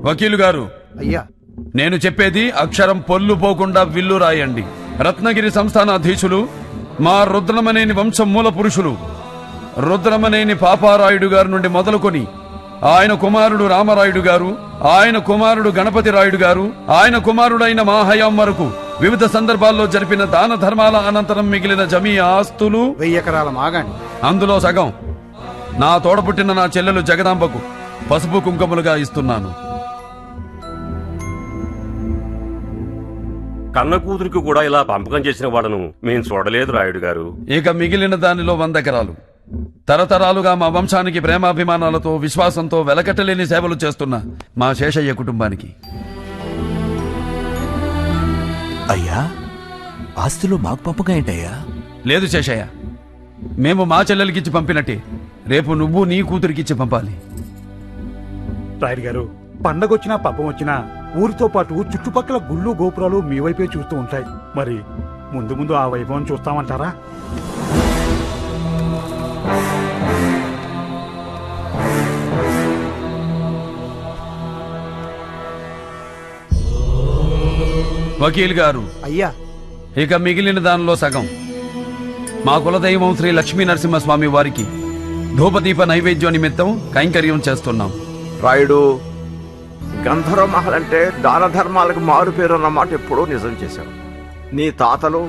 Speaker 15: వకీలు గారు,
Speaker 3: అయ్యా
Speaker 15: నేను చెప్పేది అక్షరం పొల్లు పోకుండా విల్లు రాయండి. రత్నగిరి సంస్థానాధీశులు మా రుద్రమనేని వంశం మూల పురుషులు రుద్రమనేని పాపారాయుడు గారి నుండి మొదలుకొని ఆయన కుమారుడు రామరాయుడు గారు, ఆయన కుమారుడు గణపతి రాయుడు గారు, ఆయన కుమారుడైన మా హయాం వరకు వివిధ సందర్భాల్లో జరిపిన దాన ధర్మాల అనంతరం మిగిలిన జమీ ఆస్తులు
Speaker 3: 1000 ఎకరాల మాగాణి,
Speaker 15: అందులో సగం నా తోడపుట్టిన నా చెల్లెలు జగదాంబకు పసుపు కుంకుమలుగా ఇస్తున్నాను.
Speaker 18: కన్న కూతురికి కూడా ఇలా పంపకం చేసిన వాళ్ళను మేము చూడలేదు రాయుడు గారు.
Speaker 15: ఇక మిగిలిన దానిలో 100 ఎకరాలు తరతరాలుగా మా వంశానికి ప్రేమాభిమానాలతో విశ్వాసంతో వెలకట్టలేని సేవలు చేస్తున్న మా శేషయ్య కుటుంబానికి.
Speaker 19: అయ్యా, ఆస్తిలో మాకు పంపకం ఏంటయ్యా?
Speaker 15: లేదు శేషయ్య, మేము మా చెల్లెలకిచ్చి పంపినట్టే రేపు నువ్వు నీ కూతురికిచ్చి పంపాలి.
Speaker 3: రాయుడు గారు, పండగొచ్చినా పబ్బం వచ్చినా ఊరితో పాటు చుట్టుపక్కల గుళ్ళు గోపురాలు మీ వైపే చూస్తూ ఉంటాయి. మరి ముందు ముందు ఆ వైభవం చూస్తామంటారా?
Speaker 15: వకీల్ గారు,
Speaker 3: అయ్యా,
Speaker 15: ఇక మిగిలిన దానిలో సగం మా కులదైవం శ్రీ లక్ష్మీ నరసింహస్వామి వారికి ధూపదీప నైవేద్యం నిమిత్తం కైంకర్యం చేస్తున్నాం.
Speaker 20: రాయుడు, గంధర్వ మహల్ అంటే దాన ధర్మాలకు మారు పేరు అన్నమాట ఎప్పుడూ నిజం చేశావు. నీ తాతలు,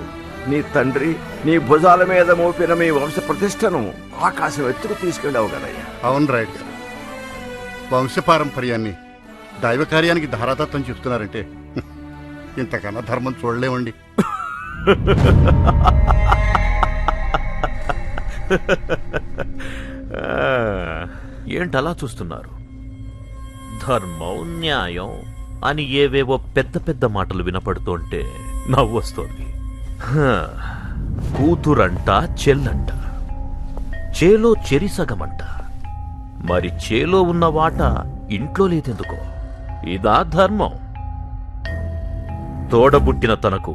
Speaker 20: నీ తండ్రి నీ భుజాల మీద మోపిన మీ వంశ ప్రతిష్టను ఆకాశం ఎత్తుకు తీసుకెళ్ళావు కదయ్యా.
Speaker 10: అవును రాయుడు గారు, వంశపారంపర్యాన్ని దైవ కార్యానికి ధారాతత్వం చెప్తున్నారంటే ఇంతకన్నా ధర్మం చూడలేమండి.
Speaker 21: ఏంటలా చూస్తున్నారు? ధర్మం, న్యాయం అని ఏవేవో పెద్ద పెద్ద మాటలు వినపడుతుంటే నవ్వొస్తోంది. కూతురంట, చెల్లంట, చేలో చెరిసగమంట. మరి చేలో ఉన్న వాట ఇంట్లో లేదెందుకో? ఇదా ధర్మం? తోడబుట్టిన తనకు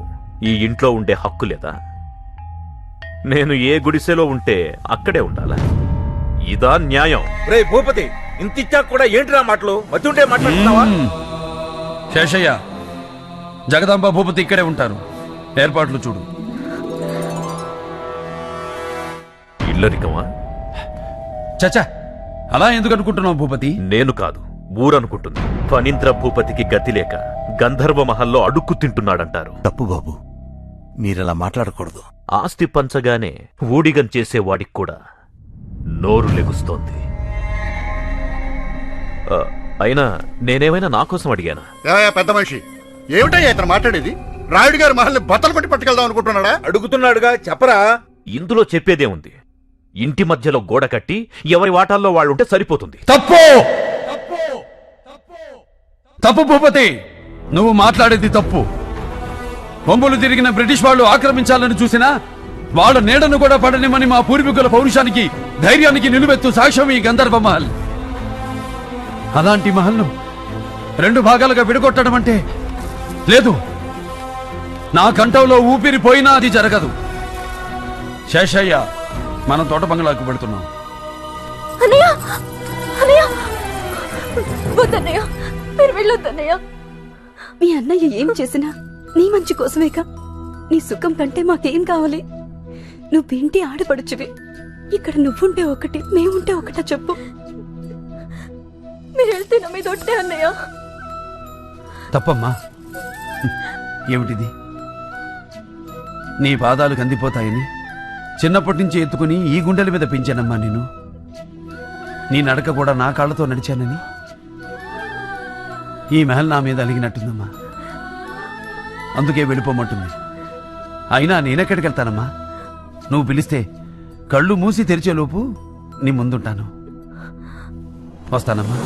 Speaker 21: ఈ ఇంట్లో ఉండే హక్కు లేదా? నేను ఏ గుడిసెలో ఉంటే అక్కడే ఉండాలా? ఇదా న్యాయం?
Speaker 17: రే భూపతి, ఇంతిచ్చా కూడా ఏంటిరా మాటలు? మతుంటే మాట్లాడుతున్నావా?
Speaker 15: శేషయ్య, జగదాంబ భూపతి ఇక్కడే ఉంటారు. ఏర్పాట్లు చూడు.
Speaker 21: ఇల్లరికమా?
Speaker 15: చచ్చా, అలా ఎందుకు అనుకుంటున్నావు భూపతి?
Speaker 21: నేను కాదు, ఊరనుకుంటుంది. ఫణీంద్ర భూపతికి గతి లేక గంధర్వ మహల్లో అడుక్కు తింటున్నాడంటారు.
Speaker 19: తప్పు బాబు, మీరలా మాట్లాడకూడదు.
Speaker 21: ఆస్తి పంచగానే ఊడిగం చేసేవాడికి కూడా నోరు లెగుస్తోంది. అయినా నేనేమైనా నా కోసం అడిగానా?
Speaker 10: పెద్ద మనిషి, ఏమిటయ్యా ఇతను మాట్లాడేది? రాయుడు గారి మహల్ని బట్టలు పట్టి పట్టుకెళ్దాం అనుకుంటున్నాడా?
Speaker 17: అడుగుతున్నాడుగా, చెప్పరా.
Speaker 21: ఇందులో చెప్పేదే ఉంది. ఇంటి మధ్యలో గోడ కట్టి ఎవరి వాటాల్లో వాళ్ళుంటే సరిపోతుంది.
Speaker 15: తప్పు తప్పు భూపతి, నువ్వు మాట్లాడేది తప్పు. బొంబులు తిరిగిన బ్రిటిష్ వాళ్ళు ఆక్రమించాలని చూసినా వాళ్ళ నీడను కూడా పడనిమని మా పూర్వీకుల పౌరుషానికి, ధైర్యానికి నిలువెత్తు సాక్ష్యం ఈ గంధర్వ మహల్. అలాంటి మహల్ను 2 భాగాలుగా విడగొట్టడం అంటే లేదు. నా కంఠంలో ఊపిరి పోయినా అది జరగదు. శేషయ్య, మనం తోట బంగ్లాకు పెడుతున్నాం.
Speaker 5: అన్నయ్య, అన్నయ్య, వద్దన్నయ్య, మీరు వెళ్ళొద్దన్నయ్య.
Speaker 4: మీ అన్నయ్య ఏం చేసినా నీ మంచి కోసమేగా. నీ సుఖం కంటే మాకేం కావాలి? నువ్వేంటి ఆడపడుచువి. ఇక్కడ నువ్వుంటే ఒకటి, మేముంటే ఒకటా చెప్పు.
Speaker 5: మీరు వెళ్తే నా మీద ఒట్టే అన్నయ్య.
Speaker 15: తప్పమ్మా. ఏమిటిది? నీ పాదాలు కందిపోతాయని చిన్నప్పటి నుంచి ఎత్తుకుని ఈ గుండెల మీద పెంచానమ్మా నేను. నీ నడక కూడా నా కాళ్ళతో నడిచానని ఈ మహల్ నా మీద అలిగినట్టుందమ్మా. అందుకే వెళ్ళిపోమంటుంది. అయినా నేనెక్కడికి వెళ్తానమ్మా? నువ్వు పిలిస్తే కళ్ళు మూసి తెరిచేలోపు నీ ముందుంటాను. వస్తానమ్మా.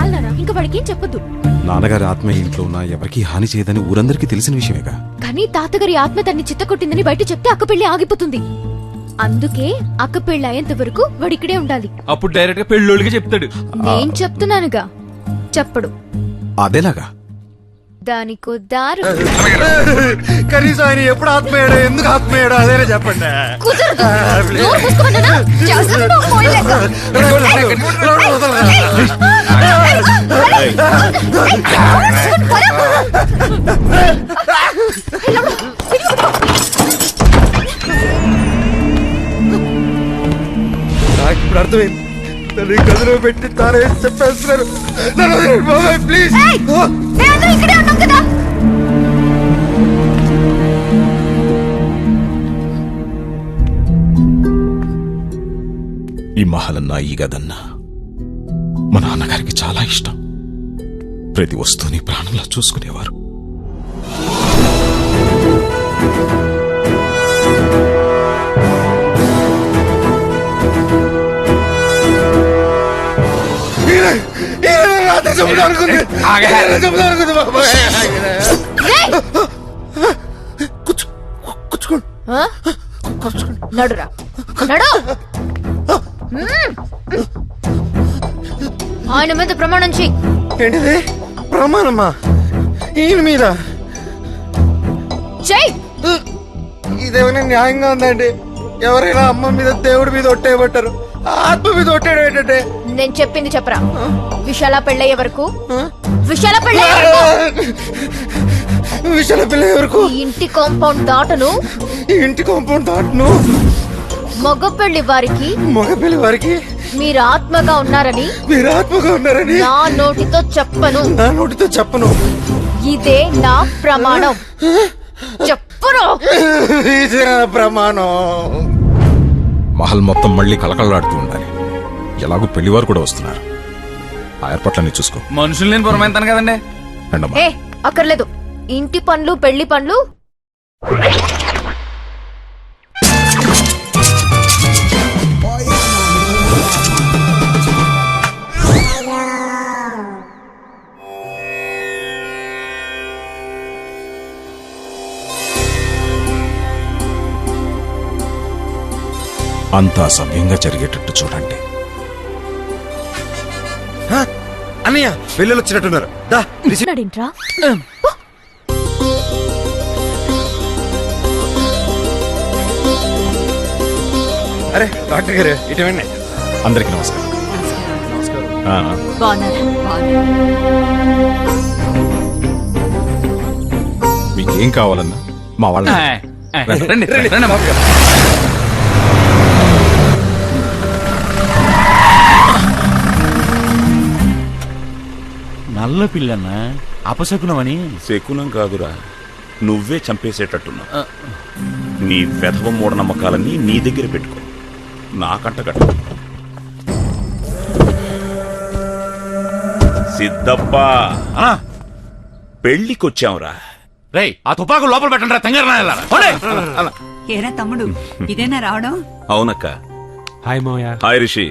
Speaker 5: చాలనా ఇంకా వాడికి ఏం చెప్పొద్దు.
Speaker 1: నాన్నగారి ఆత్మ ఇంట్లో ఉన్న ఎవరికి హాని చేయదని ఊరందరికీ తెలిసిన విషయమేగా.
Speaker 5: కానీ తాతగారి ఆత్మ తన్ని చిత్తకొట్టిందని బయట చెప్తే అక్క పెళ్లి ఆగిపోతుంది. అందుకే అక్క పెళ్లి అయ్యేంత వరకు వాడు ఇక్కడే ఉండాలి.
Speaker 9: అప్పుడు డైరెక్ట్ గా పెళ్ళోళ్ళకి చెప్తాడు.
Speaker 5: నేను చెప్తున్నానుగా, చెప్పడు.
Speaker 1: అదేలాగా?
Speaker 5: దానికో దారు.
Speaker 8: కనీసం ఆయన ఎప్పుడు ఆత్మయ్యాడో ఎందుకు ఆత్మయ్యాడో అదేనే చెప్పండి.
Speaker 5: కుదరదు. నోరు మూసుకోమన్నానా? చేస్తాను, పోయలేక.
Speaker 8: నాకు ఇప్పుడు అర్థమైంది. నన్ను గదిలో పెట్టి తానే చెప్పేస్తున్నారు. ప్లీజ్.
Speaker 5: ఇక్కడే ఉన్నాం కదా.
Speaker 1: ఈ మహలన్నా ఈ గదన్నా మా నాన్నగారికి చాలా ఇష్టం. ప్రతి వస్తువుని ప్రాణంలా చూసుకునేవారు.
Speaker 5: నడురా, నడు. ఆయన మీద ప్రమాణం చెయ్యి.
Speaker 8: ఏంటిది ప్రమాణమా? ఈయన మీద
Speaker 5: చెయ్యి.
Speaker 8: ఇదేమైనా న్యాయంగా ఉందండి? ఎవరైనా అమ్మ మీద దేవుడి మీద ఒట్టేయబట్టారు, ఆత్మ మీద ఒట్టేయడం ఏంటంటే?
Speaker 5: నేను చెప్పింది చెప్పరా. విశాల పెళ్ళయ్యే వరకు, విశాల పెళ్ళయ్యే వరకు,
Speaker 8: విశాల పెళ్ళయ్యే వరకు
Speaker 5: ఈ ఇంటి కాంపౌండ్ దాటను.
Speaker 8: ఈ ఇంటి కాంపౌండ్ దాటను.
Speaker 5: మగ పెళ్లి వారికి,
Speaker 8: మగ పెళ్లి వారికి
Speaker 5: మీరు ఆత్మగా ఉన్నారని,
Speaker 8: మీరు ఆత్మగా ఉన్నారని
Speaker 5: నా నోటితో చెప్పను.
Speaker 8: నా నోటితో చెప్పను.
Speaker 5: ఇదే నా ప్రమాణం. చెప్పురా.
Speaker 8: ఇదే నా ప్రమాణం.
Speaker 1: మహల్ మొత్తం మళ్ళీ కలకలలాడుతూ ఉండాలి. ఎలాగో పెళ్లివారు కూడా వస్తున్నారు. ఆ ఏర్పాట్లన్నీ చూసుకో.
Speaker 9: మనుషులు నేను పురమాయిస్తాను కదండి.
Speaker 5: ఏ అక్కర్లేదు. ఇంటి పనులు, పెళ్లి పనులు
Speaker 1: అంతా సవ్యంగా జరిగేటట్టు చూడండి.
Speaker 8: అన్నయ్య పిల్లలు వచ్చినట్టున్నారు.
Speaker 5: ఏంట్రా?
Speaker 8: అరే డాక్టర్ గారు ఇటువంటి.
Speaker 1: అందరికీ నమస్కారం. మీకేం కావాలన్నా మా వాళ్ళ
Speaker 9: రండి రండి.
Speaker 19: నల్ల పిల్లన్నా అపశకునమని.
Speaker 18: శకునం కాదురా, నువ్వే చంపేసేటట్టున్నావు. నీ వెధవ మూఢనమ్మకాలన్నీ నీ దగ్గర పెట్టుకో, నాకంట కట్టు. సిద్ధప్ప, పెళ్లికొచ్చావురా.
Speaker 19: రే ఆ తుపాకు లోపల పెట్టండి రా తెంగరనా.
Speaker 2: ఏరా తమ్ముడు, ఇదేనా రావడం?
Speaker 18: అవునక్క.
Speaker 19: హాయ్ మోయా.
Speaker 18: హాయ్ రిషి.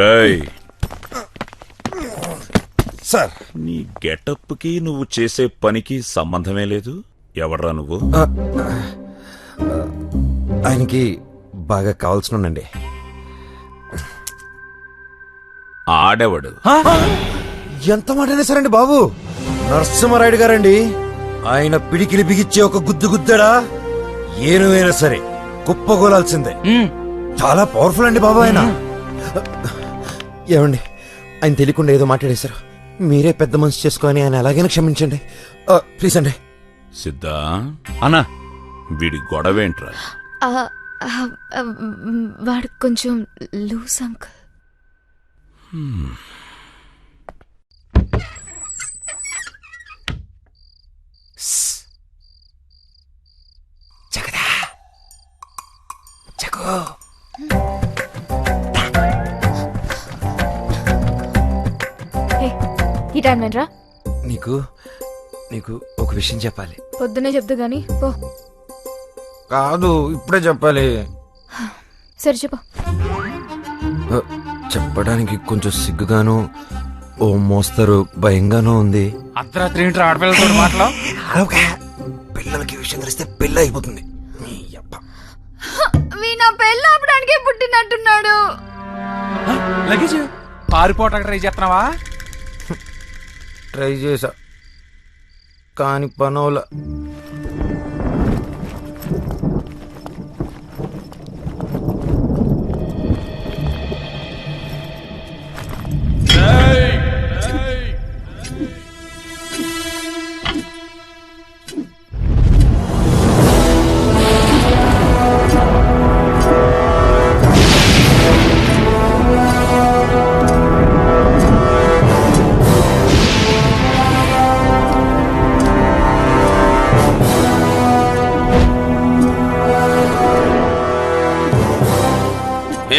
Speaker 18: రై
Speaker 8: సార్,
Speaker 18: నీ గెటప్ కి నువ్వు చేసే పనికి సంబంధమే లేదు. ఎవడ్రా నువ్వు?
Speaker 8: ఆయనకి బాగా కావాల్సినండి.
Speaker 18: ఆడెవడు?
Speaker 8: ఎంత మాట అనేసారండి బాబు. నరసింహారాయుడు గారండి. ఆయన పిడికిలి బిగిచ్చే ఒక గుద్దు గుద్దాడా ఏనువైనా సరే కుప్పగోలాల్సిందే. చాలా పవర్ఫుల్ అండి బాబు ఆయన. ఏమండి, ఆయన తెలియకుండా ఏదో మాట్లాడేశారు. మీరే పెద్ద మనసు చేసుకొని ఆయన ఎలాగైనా క్షమించండి ప్లీజ్ అండి.
Speaker 18: సిద్ధా అన్నా, వీడి గొడవేంట్రా?
Speaker 5: వాడు కొంచెం లూస్ అంకుల్.
Speaker 8: జగదా జగో.
Speaker 5: ఈ టైం ఏంట్రా?
Speaker 8: నీకు నీకు ఒక విషయం చెప్పాలి.
Speaker 5: పొద్దునే చెప్దు గాని పో.
Speaker 8: కాదు, ఇప్పుడే చెప్పాలి.
Speaker 5: సరే చెప్పు.
Speaker 8: చెప్పడానికి కొంచెం సిగ్గుగాను ఓ మోస్తరు భయంగానూ ఉంది.
Speaker 19: అర్ధరాత్రి ఏంటి ఆడపిల్లలతో మాటలు?
Speaker 8: పిల్లలకి విషయం తెలిస్తే పెళ్ళి అయిపోతుంది.
Speaker 5: నా పెళ్ళి ఆపడానికి పుట్టినట్టున్నాడు.
Speaker 19: లగేజ్ పారిపోవటానికి ట్రై చేస్తున్నావా?
Speaker 8: ట్రై చేసా కానీ పనోల.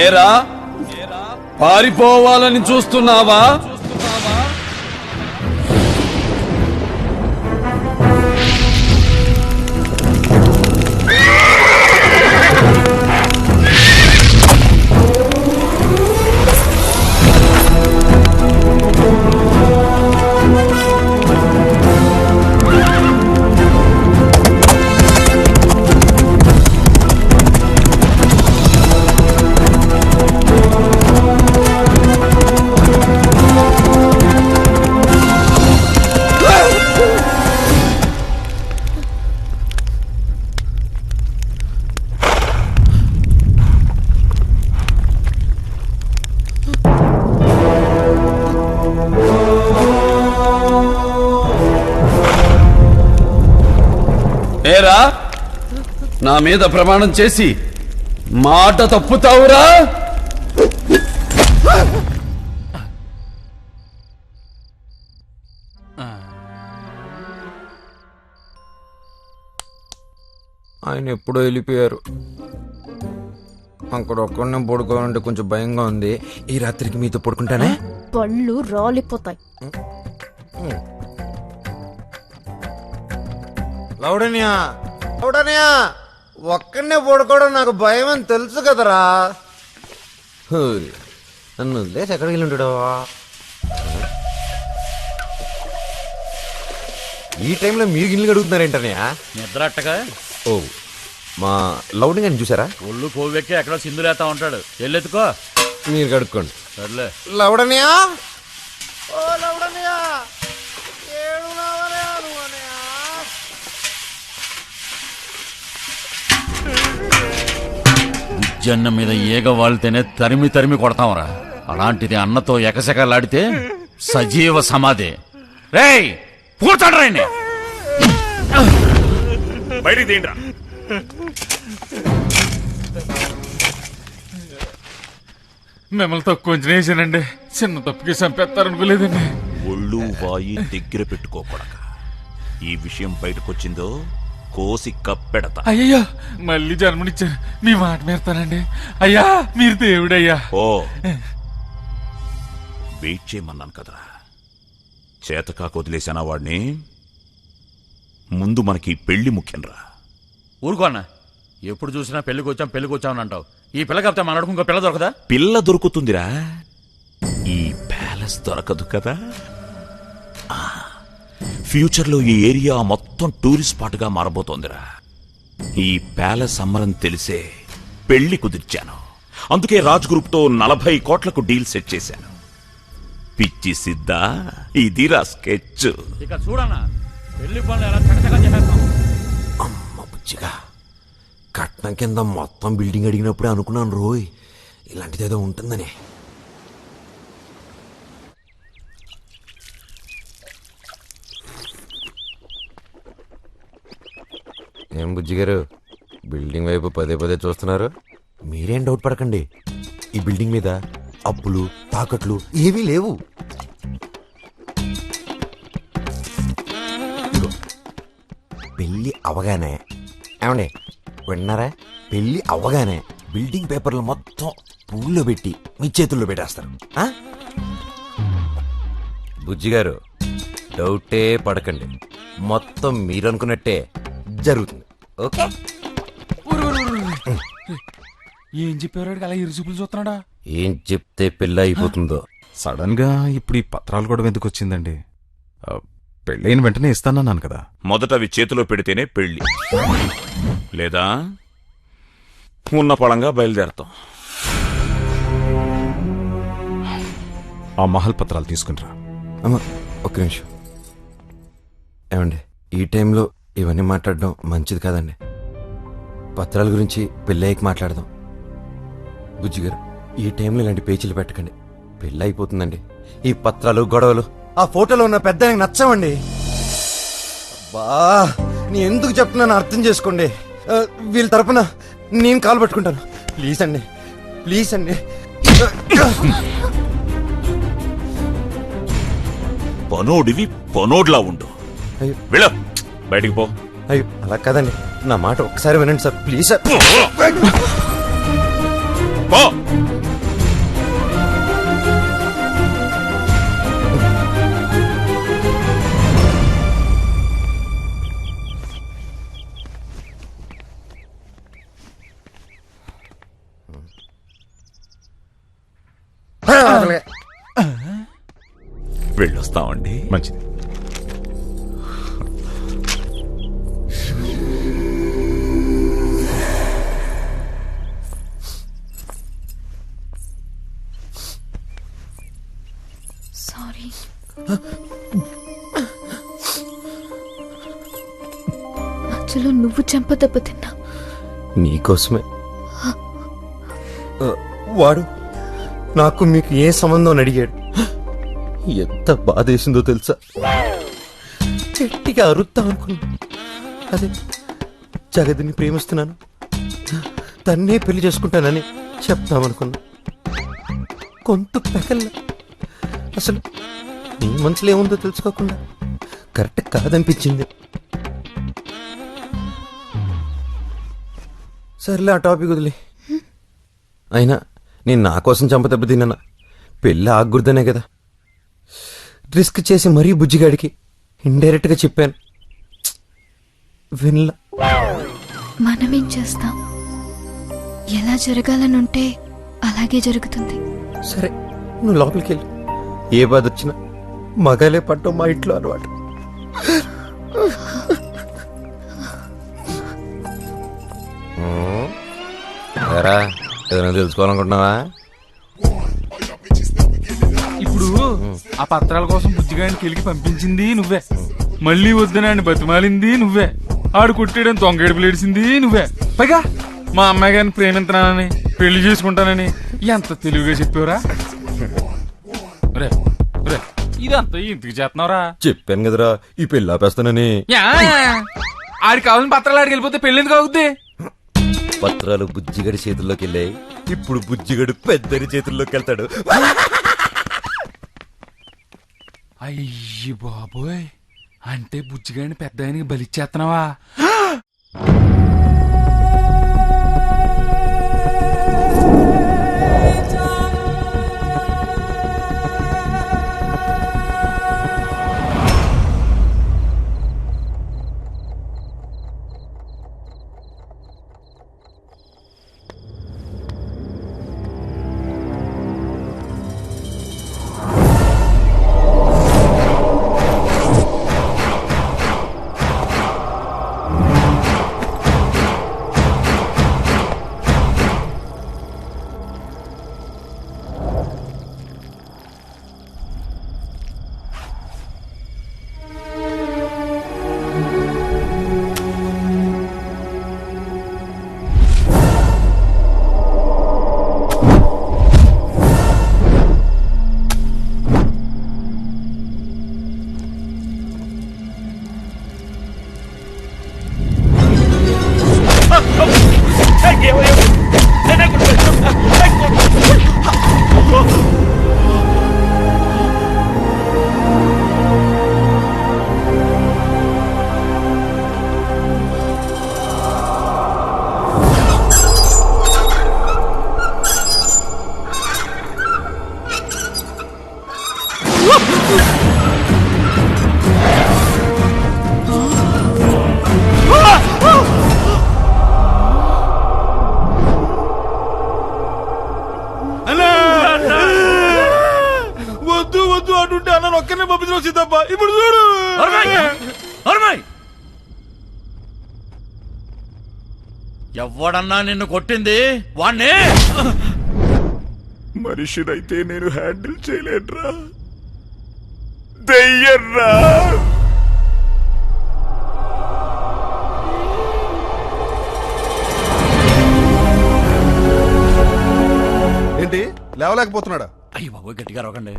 Speaker 15: ఏరా పారిపోవాలని చూస్తున్నావా? ఏరా నా మీద ప్రమాణం చేసి మాట తప్పుతావురా?
Speaker 8: ఆయన ఎప్పుడో వెళ్ళిపోయారు. అక్కడ ఒక్కడనే పడుకోవాలంటే కొంచెం భయంగా ఉంది. ఈ రాత్రికి మీతో పడుకుంటానే.
Speaker 5: పళ్ళు రాలిపోతాయి.
Speaker 8: లౌడనియా లౌడనియా ఒక్కడనే పడుకోవడం నాకు భయం అని తెలుసు కదరా. నన్ను వదిలేసి ఎక్కడికి వెళ్ళి ఉంటాడు? ఈ టైంలో మీరు గిన్నెలు కడుగుతున్నారేంటనయా?
Speaker 21: నిద్ర అట్టగా.
Speaker 8: ఓ మా లౌడింగ్ అని చూసారా?
Speaker 21: ఒళ్ళు కోవెక్కి ఎక్కడో సింధులేతా ఉంటాడు. వెళ్ళెత్తుకో.
Speaker 8: మీరు కడుక్కోండి.
Speaker 21: సర్లే.
Speaker 8: లౌడనియా
Speaker 19: జన్న మీద ఈగ వాళ్తేనే తరిమి తరిమి కొడతాంరా. అలాంటిది అన్నతో ఎకసెకలాడితే సజీవ సమాధి. రేయ్ పూర్తాడ్రాయని
Speaker 18: బయటికి తీయండిరా.
Speaker 9: మిమ్మల్ని తక్కువ వేసానండి. చిన్న తప్పుకి చంపేస్తారనుకోలేదండి.
Speaker 18: ఒళ్ళు వాయి దగ్గర పెట్టుకోకూడక. ఈ విషయం బయటకొచ్చిందో కోసి కప్పెడతా.
Speaker 9: అయ్యయ్యో మళ్ళీ జన్మనిచ్చారు. మీ మాట మేరతానండి. అయ్యా మీరు దేవుడయ్యా.
Speaker 18: ఓ వెయిట్ చేయమన్నాను కదరా. చేతకాక వదిలేసానా వాడిని. ముందు మనకి పెళ్లి ముఖ్యంరా.
Speaker 19: ఊరుకో అన్న. ఎప్పుడు చూసినా పెళ్లికి వచ్చామని అంటావు. ఈ పిల్ల కాకపోతే మనకు ఇంకో పిల్ల దొరకదా?
Speaker 18: పిల్ల దొరుకుతుందిరా, ఈ ప్యాలెస్ దొరకదు కదా. ఫ్యూచర్ లో ఈ ఏరియా మొత్తం టూరిస్ట్ స్పాట్ గా మారబోతోందిరా. ఈ ప్యాలెస్ అమ్మరం తెలిసే పెళ్లి కుదిర్చాను. అందుకే రాజ్ గ్రూప్ తో 40 కోట్లకు డీల్ సెట్ చేశాను. పిచ్చి సిద్ధా, ఇదిరా స్కెచ్.
Speaker 19: ఇక చూడన్నా పెళ్లి పనులు ఎలా చకచకా చేసేస్తాం.
Speaker 8: అమ్మ బుజ్జిగా కట్నం కింద మొత్తం బిల్డింగ్ అడిగినప్పుడే అనుకున్నాను రోయ్ ఇలాంటిదేదో ఉంటుందని. ఏం బుజ్జిగారు బిల్డింగ్ వైపు పదే పదే చూస్తున్నారు? మీరేం డౌట్ పడకండి. ఈ బిల్డింగ్ మీద అప్పులు తాకట్లు ఏవీ లేవు. పెళ్లి అవగానే ఏమండి విన్నారా? పెళ్లి అవగానే బిల్డింగ్ పేపర్లు మొత్తం పూల్లో పెట్టి మీ చేతుల్లో పెట్టేస్తారు. బుజ్జిగారు డౌటే పడకండి. మొత్తం మీరు అనుకున్నట్టే జరుగుతుంది. ఓకే.
Speaker 9: ఏం చెప్పారు? అలా ఇరుసుపులు చూస్తున్నాడా?
Speaker 8: ఏం చెప్తే పెళ్ళి అయిపోతుందో
Speaker 1: సడన్ గా ఇప్పుడు ఈ పత్రాలు కూడా ఎందుకు వచ్చిందండి? పెళ్ళైన వెంటనే ఇస్తానన్నాను కదా.
Speaker 18: మొదట అవి చేతిలో పెడితేనే పెళ్లి, లేదా ఉన్న పళంగా బయలుదేరతాం.
Speaker 1: ఆ మహల్ పత్రాలు తీసుకునిరా.
Speaker 8: అమ్మా ఒక్క నిమిషం. ఏమండి, ఈ టైంలో ఇవన్నీ మాట్లాడడం మంచిది కాదండి. పత్రాల గురించి పెళ్ళయ్యకి మాట్లాడదాం. బుజ్జిగారు, ఈ టైంలో ఇలాంటి పేచీలు పెట్టకండి. పెళ్ళి అయిపోతుందండి. ఈ పత్రాలు గొడవలు ఆ ఫోటోలో ఉన్న పెద్ద ఆయనకు నచ్చవండి. అబ్బా, నేను ఎందుకు చెప్తున్నాను అర్థం చేసుకోండి. వీళ్ళ తరపున నేను కాలు పట్టుకుంటాను. ప్లీజ్ అండి, ప్లీజ్ అండి.
Speaker 18: పనోడివి పనోడ్లా ఉండు. వెళ్ళు, బయటికి పో.
Speaker 8: అయ్యో అలా కాదండి, నా మాట ఒక్కసారి వినండి సార్, ప్లీజ్ సార్.
Speaker 18: పో. వెళ్ళొస్తామండి.
Speaker 1: మంచిది.
Speaker 5: సారీ. మధ్యలో నువ్వు చెంప దెబ్బ తిన్నా.
Speaker 8: నీకోసమే. వాడు నాకు మీకు ఏ సంబంధం అని అడిగాడు. ఎంత బాధేసిందో తెలుసా? గట్టిగా అరుద్దాం అనుకున్నా. అదే జగదిని ప్రేమిస్తున్నాను, తన్నే పెళ్లి చేసుకుంటానని చెప్తామనుకున్నా. కొంత పెకల్లా అసలు నీ మనసులో ఏముందో తెలుసుకోకుండా కరెక్ట్ కాదనిపించింది. సర్లే, ఆ టాపిక్ వదిలే. అయినా నేను నా కోసం చంప దెబ్బతిన్నా. పెళ్ళి ఆగుర్దనే కదా రిస్క్ చేసి మరీ బుజ్జిగాడికి ఇండైరెక్ట్ గా చెప్పాను. వినలా.
Speaker 5: మనమేం చేస్తాం? ఎలా జరగాలనుంటే అలాగే జరుగుతుంది.
Speaker 8: సరే, నువ్వు లోపలికి వెళ్ళు. ఏ బాధ వచ్చినా మగాలే పట్టం మా ఇంట్లో అలవాటు. ఏదైనా తెలుసుకోవాలనుకుంటున్నావా?
Speaker 9: ఇప్పుడు ఆ పత్రాల కోసం బుజ్జిగాడిని కెలికి పంపించింది నువ్వే, మళ్ళీ వద్దునాన్ని బతిమాలింది నువ్వే, ఆడు కొట్టేయడం దొంగేడు ప్లేడిసింది నువ్వే. పైగా మా అమ్మాయి గారిని ప్రేమించనానని పెళ్లి చేసుకుంటానని ఎంత తెలివిగా చెప్పావురా. ఇదంతా ఇంటికి చేస్తున్నావురా.
Speaker 8: చెప్పాను కదరా ఈ పెళ్లి ఆపేస్తానని.
Speaker 9: ఆడికి కావాలని పత్రాలు ఆడికి వెళ్ళిపోతే పెళ్లి ఎందుకు అవుద్ది?
Speaker 8: పత్రాలు బుజ్జిగడి చేతుల్లోకి వెళ్ళాయి, ఇప్పుడు బుజ్జిగడు పెద్దరి చేతుల్లోకి వెళ్తాడు.
Speaker 9: అయ్యి బాబోయ్, అంటే బుజ్జిగాడిని పెద్ద ఆయనకి బలిచ్చేస్తున్నావా?
Speaker 17: దెబ్బ ఇప్పుడు చూడు.
Speaker 19: ఎవడన్నా నిన్ను కొట్టింది వాణ్ణి?
Speaker 18: మనిషినైతే నేను హ్యాండిల్ చేయలేనురా, దెయ్యర్రా.
Speaker 13: ఏంటి లేవలేకపోతున్నాడా?
Speaker 19: అయ్యి బాబు గట్టిగా రోకండి.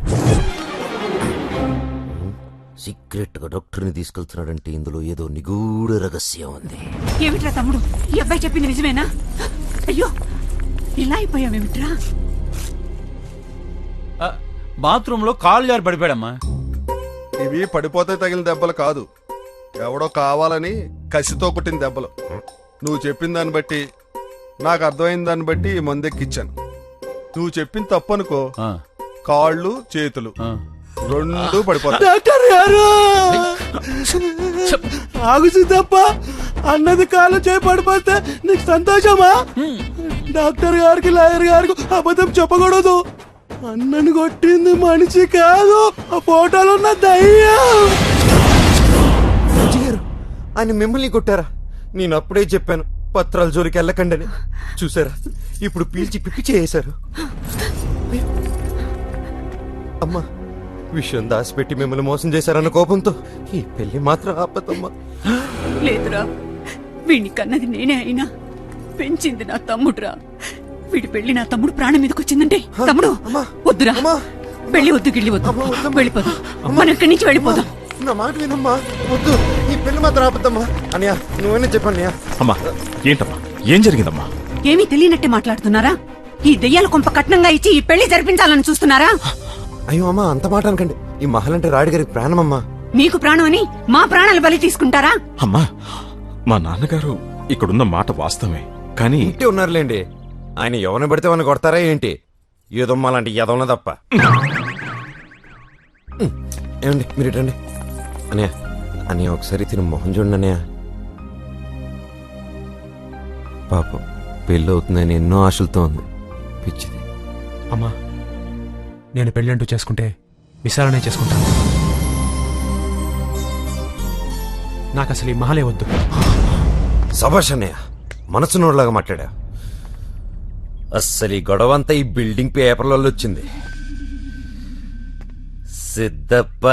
Speaker 8: సీక్రెట్ గా డాక్టర్ని తీసుకెళ్తున్నాడంటే ఇందులో ఏదో నిగూఢ రహస్యం ఉంది.
Speaker 2: ఏమిట్రా తమ్ముడు, ఈ అబ్బాయి చెప్పింది నిజమేనా? అయ్యో ఇలా అయిపోయావేమిట్రా?
Speaker 19: బాత్రూమ్ లో కాలు జారి పడిపోయాడమ్మా.
Speaker 13: ఇవి పడిపోతే తగిలిన దెబ్బలు కాదు, ఎవడో కావాలని కసితో కొట్టిన దెబ్బలు. నువ్వు చెప్పిన దాన్ని బట్టి, నాకు అర్థమైన దాన్ని బట్టి ఈ మందెక్కిచ్చాను. నువ్వు చెప్పింది తప్పు అనుకో, కాళ్ళు చేతులు రెండు పడిపోతాయి.
Speaker 7: డాక్టర్ గారు ఆగు తప్ప అన్నది కాళ్ళు చేయి పడిపోతే నీకు సంతోషమా? డాక్టర్ గారికి లాయర్ గారికి అబద్ధం చెప్పకూడదు. అన్నను కొట్టింది మనిషి కాదు, ఆ ఫోటోలో ఉన్న దయ్యం.
Speaker 22: ఆయన మిమ్మల్ని కొట్టారా? నేను అప్పుడే చెప్పాను పత్రాల జోలికి వెళ్ళకండి. చూసారా, ఇప్పుడు పీల్చి పిప్పి చేశారు. అమ్మా, విషయం దాచిపెట్టి మిమ్మల్ని మోసం చేశారన్న కోపంతో ఈ పెళ్లి మాత్రం ఆపదమ్మా.
Speaker 2: లేదురా, వీడిని కన్నది నేనే అయినా పెంచింది నా తమ్ముడురా. వీడి పెళ్లి నా తమ్ముడు ప్రాణం మీదకి వచ్చిందంటే తమ్ముడు వద్దురా, పెళ్లి వద్దు, గిళ్ళి వద్దు, వెళ్ళిపోదాం. మనం ఇక్కడి నుంచి వెళ్ళిపోదాం.
Speaker 22: నా మాట వినమ్మా, వద్దు, ఈ పెళ్లి మాత్రం ఆపద్దమ్మా. అన్నయ్య నువ్వేనా చెప్పన్నయ్యా.
Speaker 18: అమ్మా ఏంటమ్మా, ఏం జరిగిందమ్మా?
Speaker 2: ఏమీ తెలియనట్టే మాట్లాడుతున్నారా? ఈ దెయ్యాల కొంప కట్నంగా ఇచ్చి ఈ పెళ్లి జరిపించాలని చూస్తున్నారా?
Speaker 22: అయ్యో అమ్మా, అంత మాట అనకండి. ఈ మహల్ అంటే రాయుడు గారికి ప్రాణమమ్మా.
Speaker 2: మీకు ప్రాణం అని మా ప్రాణాలు బలి తీసుకుంటారా?
Speaker 18: అమ్మా, మా నాన్నగారు ఇక్కడున్న మాట వాస్తవమే, కానీ
Speaker 22: ఇంటి ఉన్నారులేండి. ఆయన ఎవరిని పడితే వాళ్ళని కొడతారా ఏంటి? ఏదమ్మా లాంటి ఎదవన తప్ప. ఏమండి మీరు ఇటండి. అన్నయ్య అన్నయ్య ఒకసారి తిని మొహం చూడండి అన్నయ్య. పాపం పెళ్ళి అవుతుందని ఎన్నో ఆశలతో ఉంది, పిచ్చిది.
Speaker 23: అమ్మా, నేను పెళ్ళంటూ చేసుకుంటే విశాలనే చేసుకుంటాను. నాకు అసలు ఈ మహలే వద్దు.
Speaker 22: సభాష్ అన్నయ్య, మనసు నోడ్లాగా మాట్లాడా. అస్సలు ఈ గొడవ అంతా ఈ బిల్డింగ్ పేపర్లలో వచ్చింది. సిద్ధప్ప,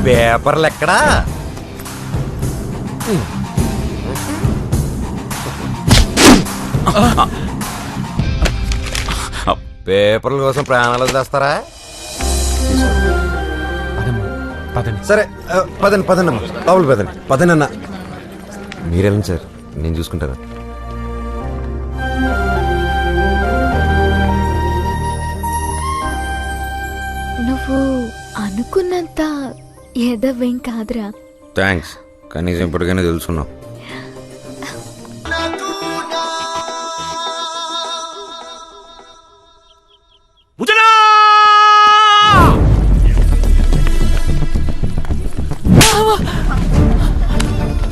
Speaker 22: పేపర్లు ఎక్కడా? పేపర్ల కోసం ప్రాణాలు వదిలేస్తారా? సరే పదండి పదండి అమ్మ, లోపల పదండి. పదండి అన్న. మీరెళ్ళండి సార్, నేను చూసుకుంటాను.
Speaker 5: నువ్వు అనుకున్నంత ఎదవేం కాదురా.
Speaker 22: థ్యాంక్స్, కనీసం ఇప్పటికైనా తెలుసుకున్నావు.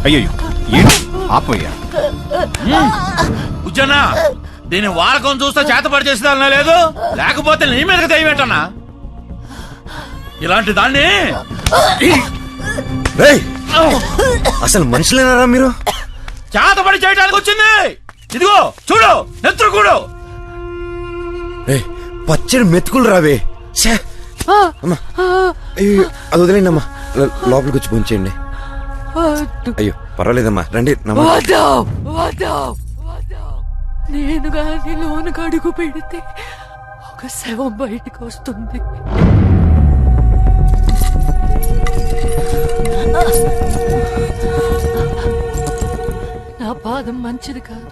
Speaker 1: అయ్యో ఏంటి ఆపోయా?
Speaker 19: ఉజ్జనా, దీని వాడకం చూస్తే చేతపడి చేసేదాన్నా లేదు, లేకపోతే నీ మీదకి దయవేంటన్నా? ఇలాంటి దాన్ని
Speaker 22: అసలు మనుషులేనారా మీరు?
Speaker 19: చేతపడి చేయడానికి వచ్చింది. ఇదిగో చూడు, నెత్తురు కూడు.
Speaker 22: పచ్చడి మెతుకులు రావే. అమ్మా అది వదిలేండి అమ్మా, లోపలికి వచ్చి పోంచేయండి. అయ్యో పర్వాలేదమ్మా, రండి.
Speaker 24: నేను గాని లోను అడుగు పెడితే ఒక శవం బయటకు వస్తుంది. నా పాదం మంచిది కాదు.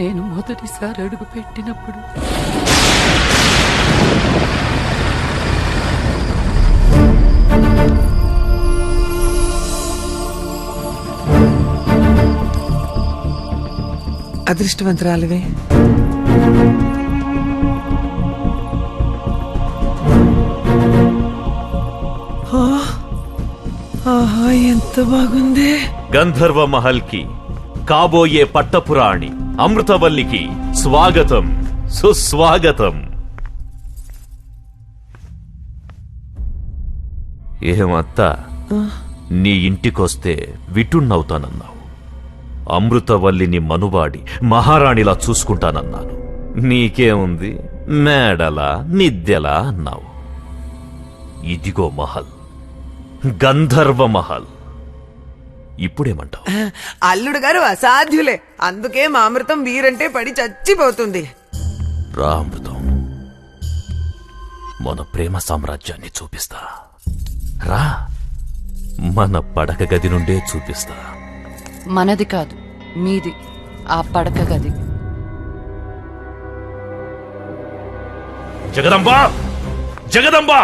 Speaker 24: నేను మొదటిసారి అడుగు పెట్టినప్పుడు
Speaker 14: అదృష్టవంతురాలివే. ఆహా, ఎంత బాగుంది.
Speaker 21: గంధర్వ మహల్ కి కాబోయే పట్టపురాణి అమృతవల్లికి స్వాగతం, సుస్వాగతం. ఏమత్తా, నీ ఇంటికొస్తే విటున్నవుతానన్నావు. అమృతవల్లిని మనువాడి మహారాణిలా చూసుకుంటానన్నాను. నీకేముంది, మేడలా నిద్దెలా అన్నావు. ఇదిగో మహల్, గంధర్వ మహల్. ఇప్పుడేమంటావు?
Speaker 14: అల్లుడు గారు అసాధ్యులే, అందుకే మా అమృతం వీరంటే పడి చచ్చిపోతుంది.
Speaker 21: రా అమృతం, మన ప్రేమ సామ్రాజ్యాన్ని చూపిస్తా. రా, మన పడక గది నుండే చూపిస్తా.
Speaker 24: మనది కాదు, మీది ఆ పడక గది.
Speaker 21: జగదంబా, జగదంబా!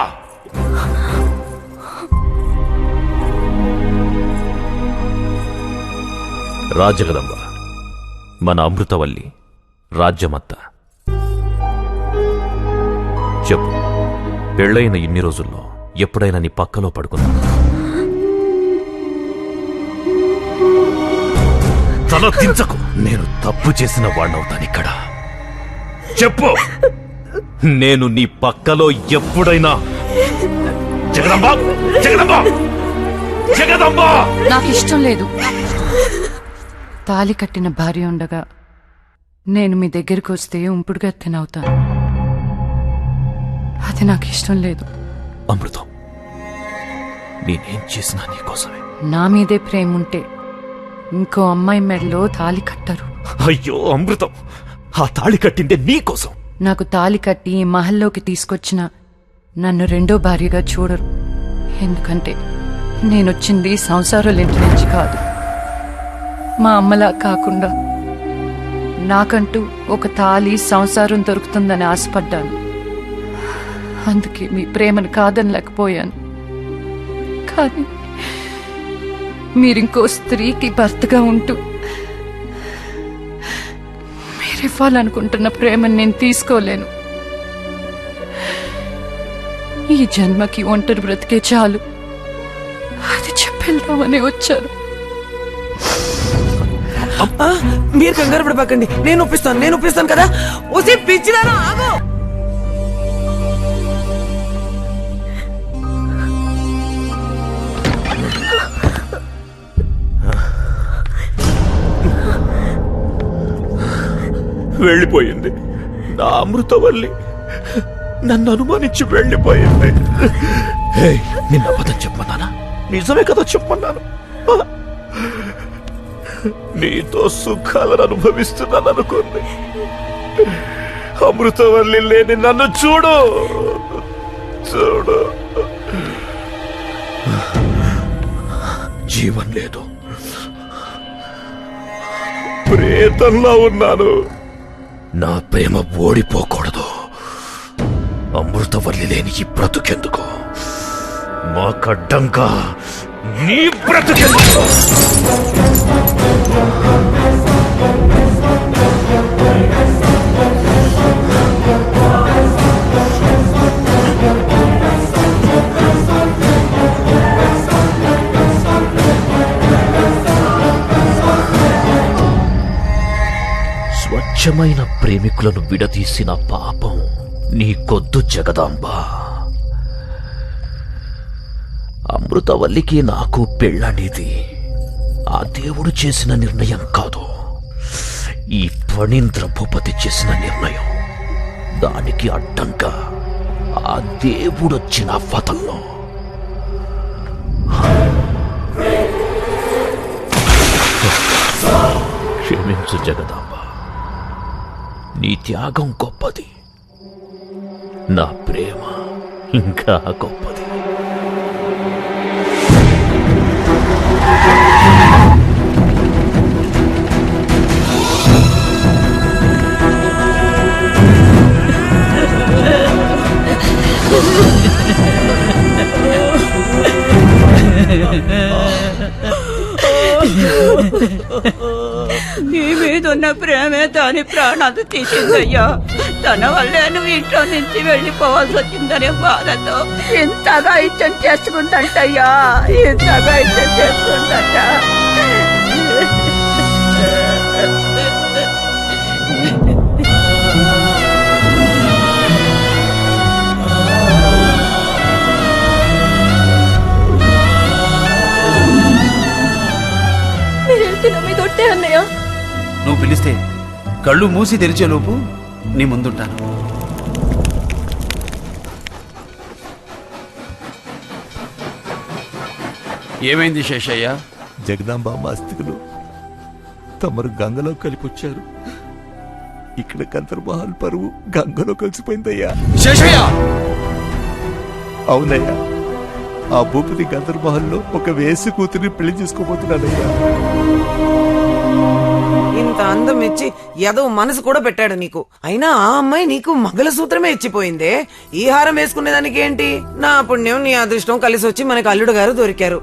Speaker 21: రా జగదంబ, మన అమృతవల్లి రాజ్యమత్తా. చెప్పు, పెళ్ళైన ఇన్ని రోజుల్లో ఎప్పుడైనా నీ పక్కలో పడుకున్నా? తల దించకు, నేను తప్పు చేసిన వాణ్ణవుతానిక్కడ. చెప్పు, నేను నీ పక్కలో ఎప్పుడైనా? జగదంబా, జగదంబా, జగదంబా!
Speaker 24: నాకు ఇష్టం లేదు. తాలి కట్టిన భార్య ఉండగా నేను మీ దగ్గరికి వస్తే ఉంపుడుగా తినవుతాను. అది నాకు ఇష్టం లేదు.
Speaker 21: అమృతం, నేనేం చేసినా నీకోసమే.
Speaker 24: నా మీదే ప్రేమ ఉంటే ఇంకో అమ్మాయి మెడలో తాలి కట్టరు.
Speaker 21: అయ్యో అమృతం, ఆ తాళి కట్టిందే నీకోసం.
Speaker 24: నాకు తాలి కట్టి ఈ మహల్లోకి తీసుకొచ్చిన నన్ను రెండో భార్యగా చూడరు. ఎందుకంటే నేనొచ్చింది సంసారాల ఇంటి నుంచి కాదు. మా అమ్మలా కాకుండా నాకంటూ ఒక తాలి సంసారం దొరుకుతుందని ఆశపడ్డాను. అందుకే మీ ప్రేమను కాదనలేకపోయాను. కానీ మీరింకో స్త్రీకి భర్తగా ఉంటూ మీరివ్వాలనుకుంటున్న ప్రేమను నేను తీసుకోలేను. ఈ జన్మకి ఒంటరి బ్రతికే చాలు, అది చెప్పేద్దామని వచ్చాను.
Speaker 14: మీరు కంగారు పడబాకండి, నేను ఒప్పిస్తాను కదా. ఉసి పిచ్చిదానా, ఆగు.
Speaker 21: వెళ్ళిపోయింది నా అమృతవల్లి, నన్ను అనుమానించి వెళ్ళిపోయింది. నిన్న అబద్ధం చెప్పమన్నానా? నిజమే కదా చెప్పమన్నాను. నీతో సుఖాలను అనుభవిస్తున్నాను అనుకుంది. అమృతవల్లి లేని నన్ను చూడు, చూడు. జీవం లేదు, ప్రేతంలా ఉన్నాను. నా ప్రేమ ఓడిపోకూడదు. అమృతవల్లి లేని ఈ బ్రతుకెందుకు? మాకడ్డంగా నీ బ్రతుకెందుకు? స్వచ్ఛమైన ప్రేమికులను విడదీసిన పాపం నీకొద్దు జగదాంబ. అమృతవల్లికి నాకు పెళ్ళనేది ఆ దేవుడు చేసిన నిర్ణయం కాదు, ఈ ఫణీంద్ర భూపతి చేసిన నిర్ణయం. దానికి అడ్డంగా ఆ దేవుడొచ్చిన వదల్లో. క్షమించు జగదాంబ, నీ త్యాగం గొప్పది, నా ప్రేమ ఇంకా గొప్పది.
Speaker 2: నీ మీదున్న ప్రేమే దాని ప్రాణాలు తీసిందయ్యా. తన వల్లే నువ్వు ఇంట్లో నుంచి వెళ్ళిపోవాల్సి వచ్చిందనే బాధతో ఇంతగా ఇచ్చం చేసుకుందంటయ్యా, ఇంతగా ఇచ్చం చేసుకుందంట.
Speaker 4: నా మీద ఒట్టే అన్నయ్య.
Speaker 15: నువ్వు పిలిస్తే కళ్ళు మూసి తెరిచేలోపు నీ ముందుంటాను. ఏమైంది శేషయ్య?
Speaker 18: జగదాంబామ్మ అస్థికులు తమరు గంగలో కలిపొచ్చారు. ఇక్కడ గంధర్వమహల్ పరువు గంగలో కలిసిపోయిందయ్యా.
Speaker 15: శేషయ్య!
Speaker 18: అవునయ్యా, ఆ భూపతి గంధర్వమహల్లో ఒక వేసి కూతురిని పెళ్లి చేసుకోబోతున్నాడయ్యా.
Speaker 14: ఇంత అందం ఇచ్చి ఏదో మనసు కూడా పెట్టాడు నీకు. అయినా ఆ అమ్మాయి నీకు మంగళసూత్రమే ఇచ్చిపోయిందే. ఈ హారం వేసుకునేదానికి ఏంటి? నా పుణ్యం నీ అదృష్టం కలిసి వచ్చి మనకు అల్లుడు గారు దొరికారు.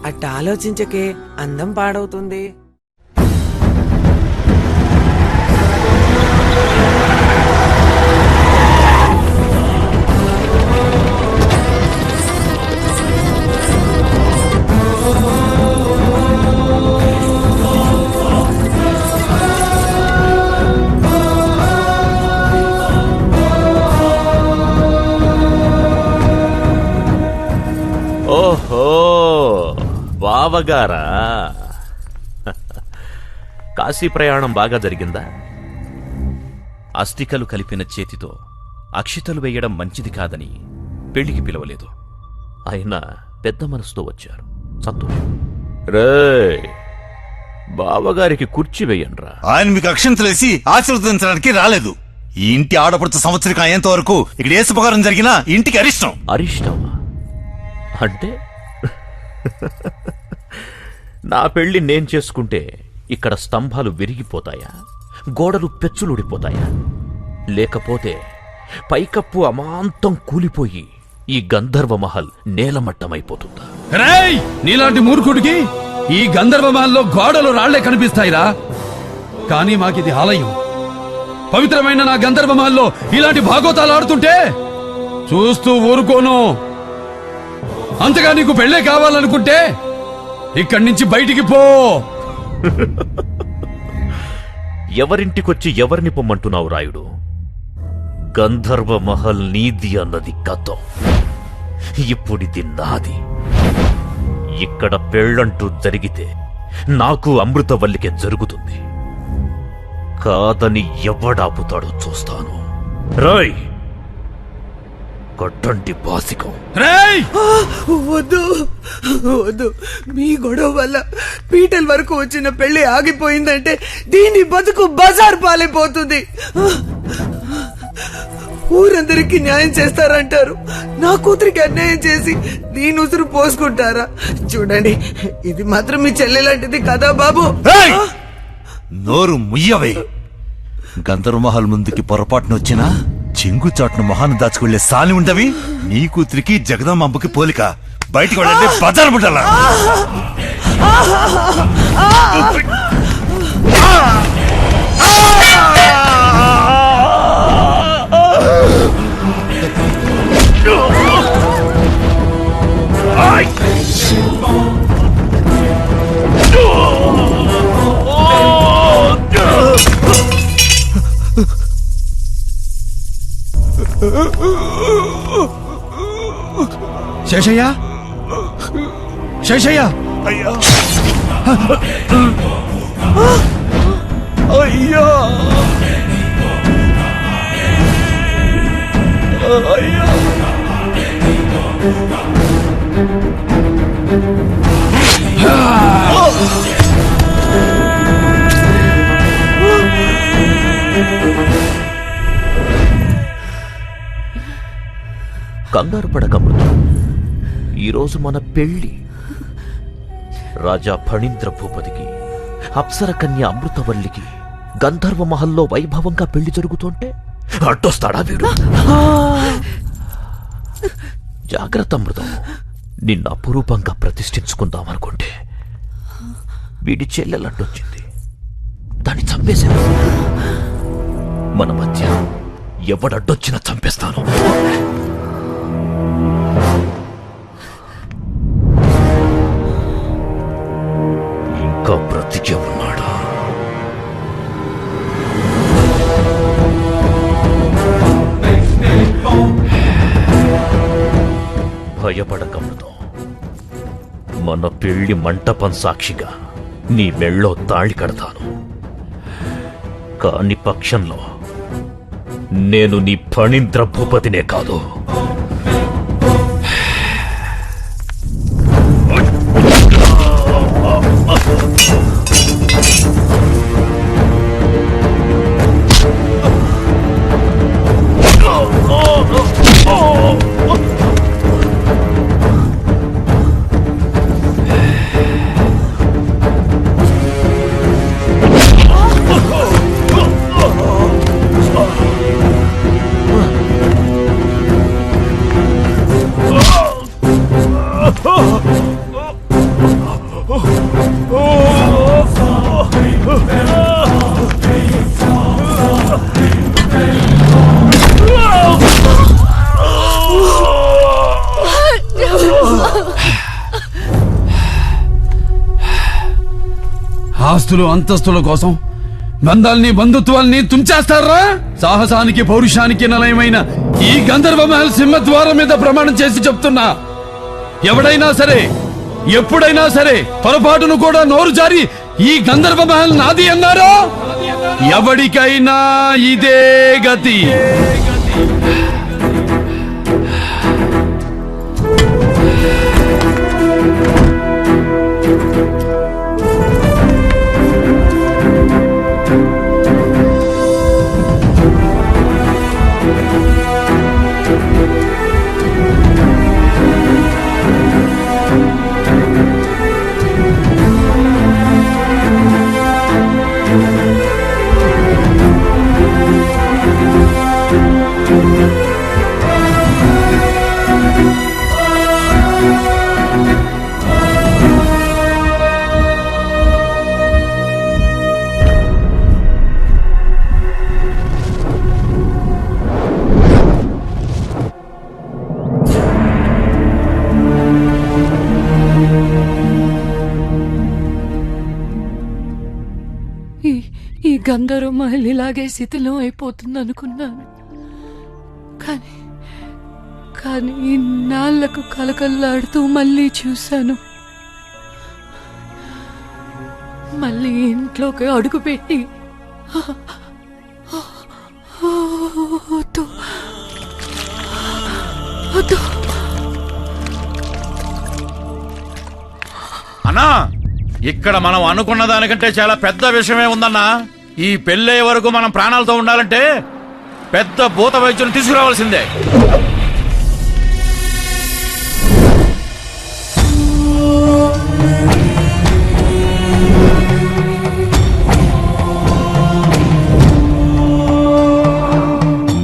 Speaker 14: అట్ట ఆలోచించకే, అందం పాడవుతుంది.
Speaker 21: ఓహో, బావగారా? కాశీ ప్రయాణం బాగా జరిగిందా?
Speaker 6: అస్థికలు కలిపిన చేతితో అక్షితలు వేయడం మంచిది కాదని పెళ్లికి పిలవలేదు.
Speaker 21: అయినా పెద్ద మనసుతో వచ్చారు, సంతోషం. రేయ్, బావగారికి కుర్చీ వేయండ్రా.
Speaker 18: ఆయన మీకు అక్షంతలేసి ఆశీర్వదించడానికి రాలేదు. ఈ ఇంటి ఆడపడుచు సంవత్సరం అయ్యేంత వరకు ఇక్కడ ఏ శుభకారం జరిగినా ఇంటికి అరిష్టం.
Speaker 21: అరిష్టమా అంటే? నా పెళ్లి నేను చేసుకుంటే ఇక్కడ స్తంభాలు విరిగిపోతాయా, గోడలు పెచ్చులుడిపోతాయా? లేకపోతే పైకప్పు అమాంతం కూలిపోయి ఈ గంధర్వమహల్ నేలమట్టమైపోతుందా?
Speaker 15: రేయ్, నీలాంటి మూర్ఖుడికి ఈ గంధర్వమహల్లో గోడలు రాళ్లే కనిపిస్తాయిరా. కానీ మాకిది ఆలయం. పవిత్రమైన నా గంధర్వమహల్లో ఇలాంటి భాగోతాలు ఆడుతుంటే చూస్తూ ఊరుకోను. అంతగా నీకు పెళ్ళే కావాలనుకుంటే ఇక్కడి నుంచి బయటికి పో.
Speaker 21: ఎవరింటికొచ్చి ఎవరిని పొమ్మంటున్నావు రాయుడు? గంధర్వమహల్ నీది అన్నది గతం, ఇప్పుడిది నాది. ఇక్కడ పెళ్ళంటూ జరిగితే నాకు అమృతవల్లికే జరుగుతుంది. కాదని ఎవడాపుతాడో చూస్తాను. రాయ్, కొట్టండి బాసికం.
Speaker 14: వద్దు వద్దు, మీ గొడవ వల్ల పీటల వరకు వచ్చిన పెళ్లి ఆగిపోయిందంటే దీని బతుకు బజార్ పాలైపోతుంది. ఊరందరికీ న్యాయం చేస్తారంటారు, నా కూతురికి అన్యాయం చేసి దీని ఉసురు పోసుకుంటారా? చూడండి, ఇది మాత్రం మీ చెల్లెలాంటిది కదా బాబు.
Speaker 18: నోరు ముయ్యవే. గంధర్వమహల్ ముందుకి పొరపాటున వచ్చినా చెంగుచాటును మొహాన్ని దాచుకుళ్లే సాలి ఉండవి. నీ కూతురికి జగదాంబకి పోలిక. బయటికి వెళ్ళండి, బజారు బిడ్డలా.
Speaker 15: శేషయ్య, శేషయ్య!
Speaker 18: అయ్యా, అయ్యా, అయ్యా!
Speaker 21: కంగారు పడకమృతం, ఈరోజు మన పెళ్లి. రాజా ఫణీంద్ర భూపతికి, అప్సర కన్య అమృతవల్లికి గంధర్వమహల్లో వైభవంగా పెళ్లి జరుగుతుంటే అడ్డొస్తాడా వీడు? జాగ్రత్త అమృతం, నిన్న అపురూపంగా ప్రతిష్ఠించుకుందామనుకుంటే వీడి చెల్లెలడ్డొచ్చింది, దాన్ని చంపేశాను. మన మధ్య ఎవడడ్డొచ్చినా చంపేస్తాను. ఇంకా బ్రతికే ఉన్నాడా? భయపడకమృతం, మన పెళ్లి మంటపం సాక్షిగా నీ మెళ్ళో తాళి కడతాను. కాని పక్షంలో నేను నీ ఫణీంద్ర భూపతినే కాదు,
Speaker 15: ఆస్తులు అంతస్తుల కోసం బంధాల్ని బంధుత్వాల్ని తుంచేస్తారా? సాహసానికి పౌరుషానికి నిలయమైన ఈ గంధర్వ మహల్ సింహద్వారం మీద ప్రమాణం చేసి చెప్తున్నా, ఎవడైనా సరే ఎప్పుడైనా సరే పొరపాటును కూడా నోరు జారి ఈ గంధర్వ మహల్ నాది అన్నారో ఎవడికైనా ఇదే గతి.
Speaker 24: ఈ గంధర్వ మహల్ ఇలాగే శిథిలం అయిపోతుంది అనుకున్నాను, కానీ ఇన్నాళ్లకు కలకల్లాడుతూ మళ్ళీ చూశాను. మళ్ళీ ఇంట్లోకి అడుగుపెట్టి
Speaker 19: అన్నా, ఇక్కడ మనం అనుకున్న దానికంటే చాలా పెద్ద విషయమే ఉందన్నా. ఈ పెళ్ళయ్యే వరకు మనం ప్రాణాలతో ఉండాలంటే పెద్ద భూత వైద్యులు తీసుకురావాల్సిందే.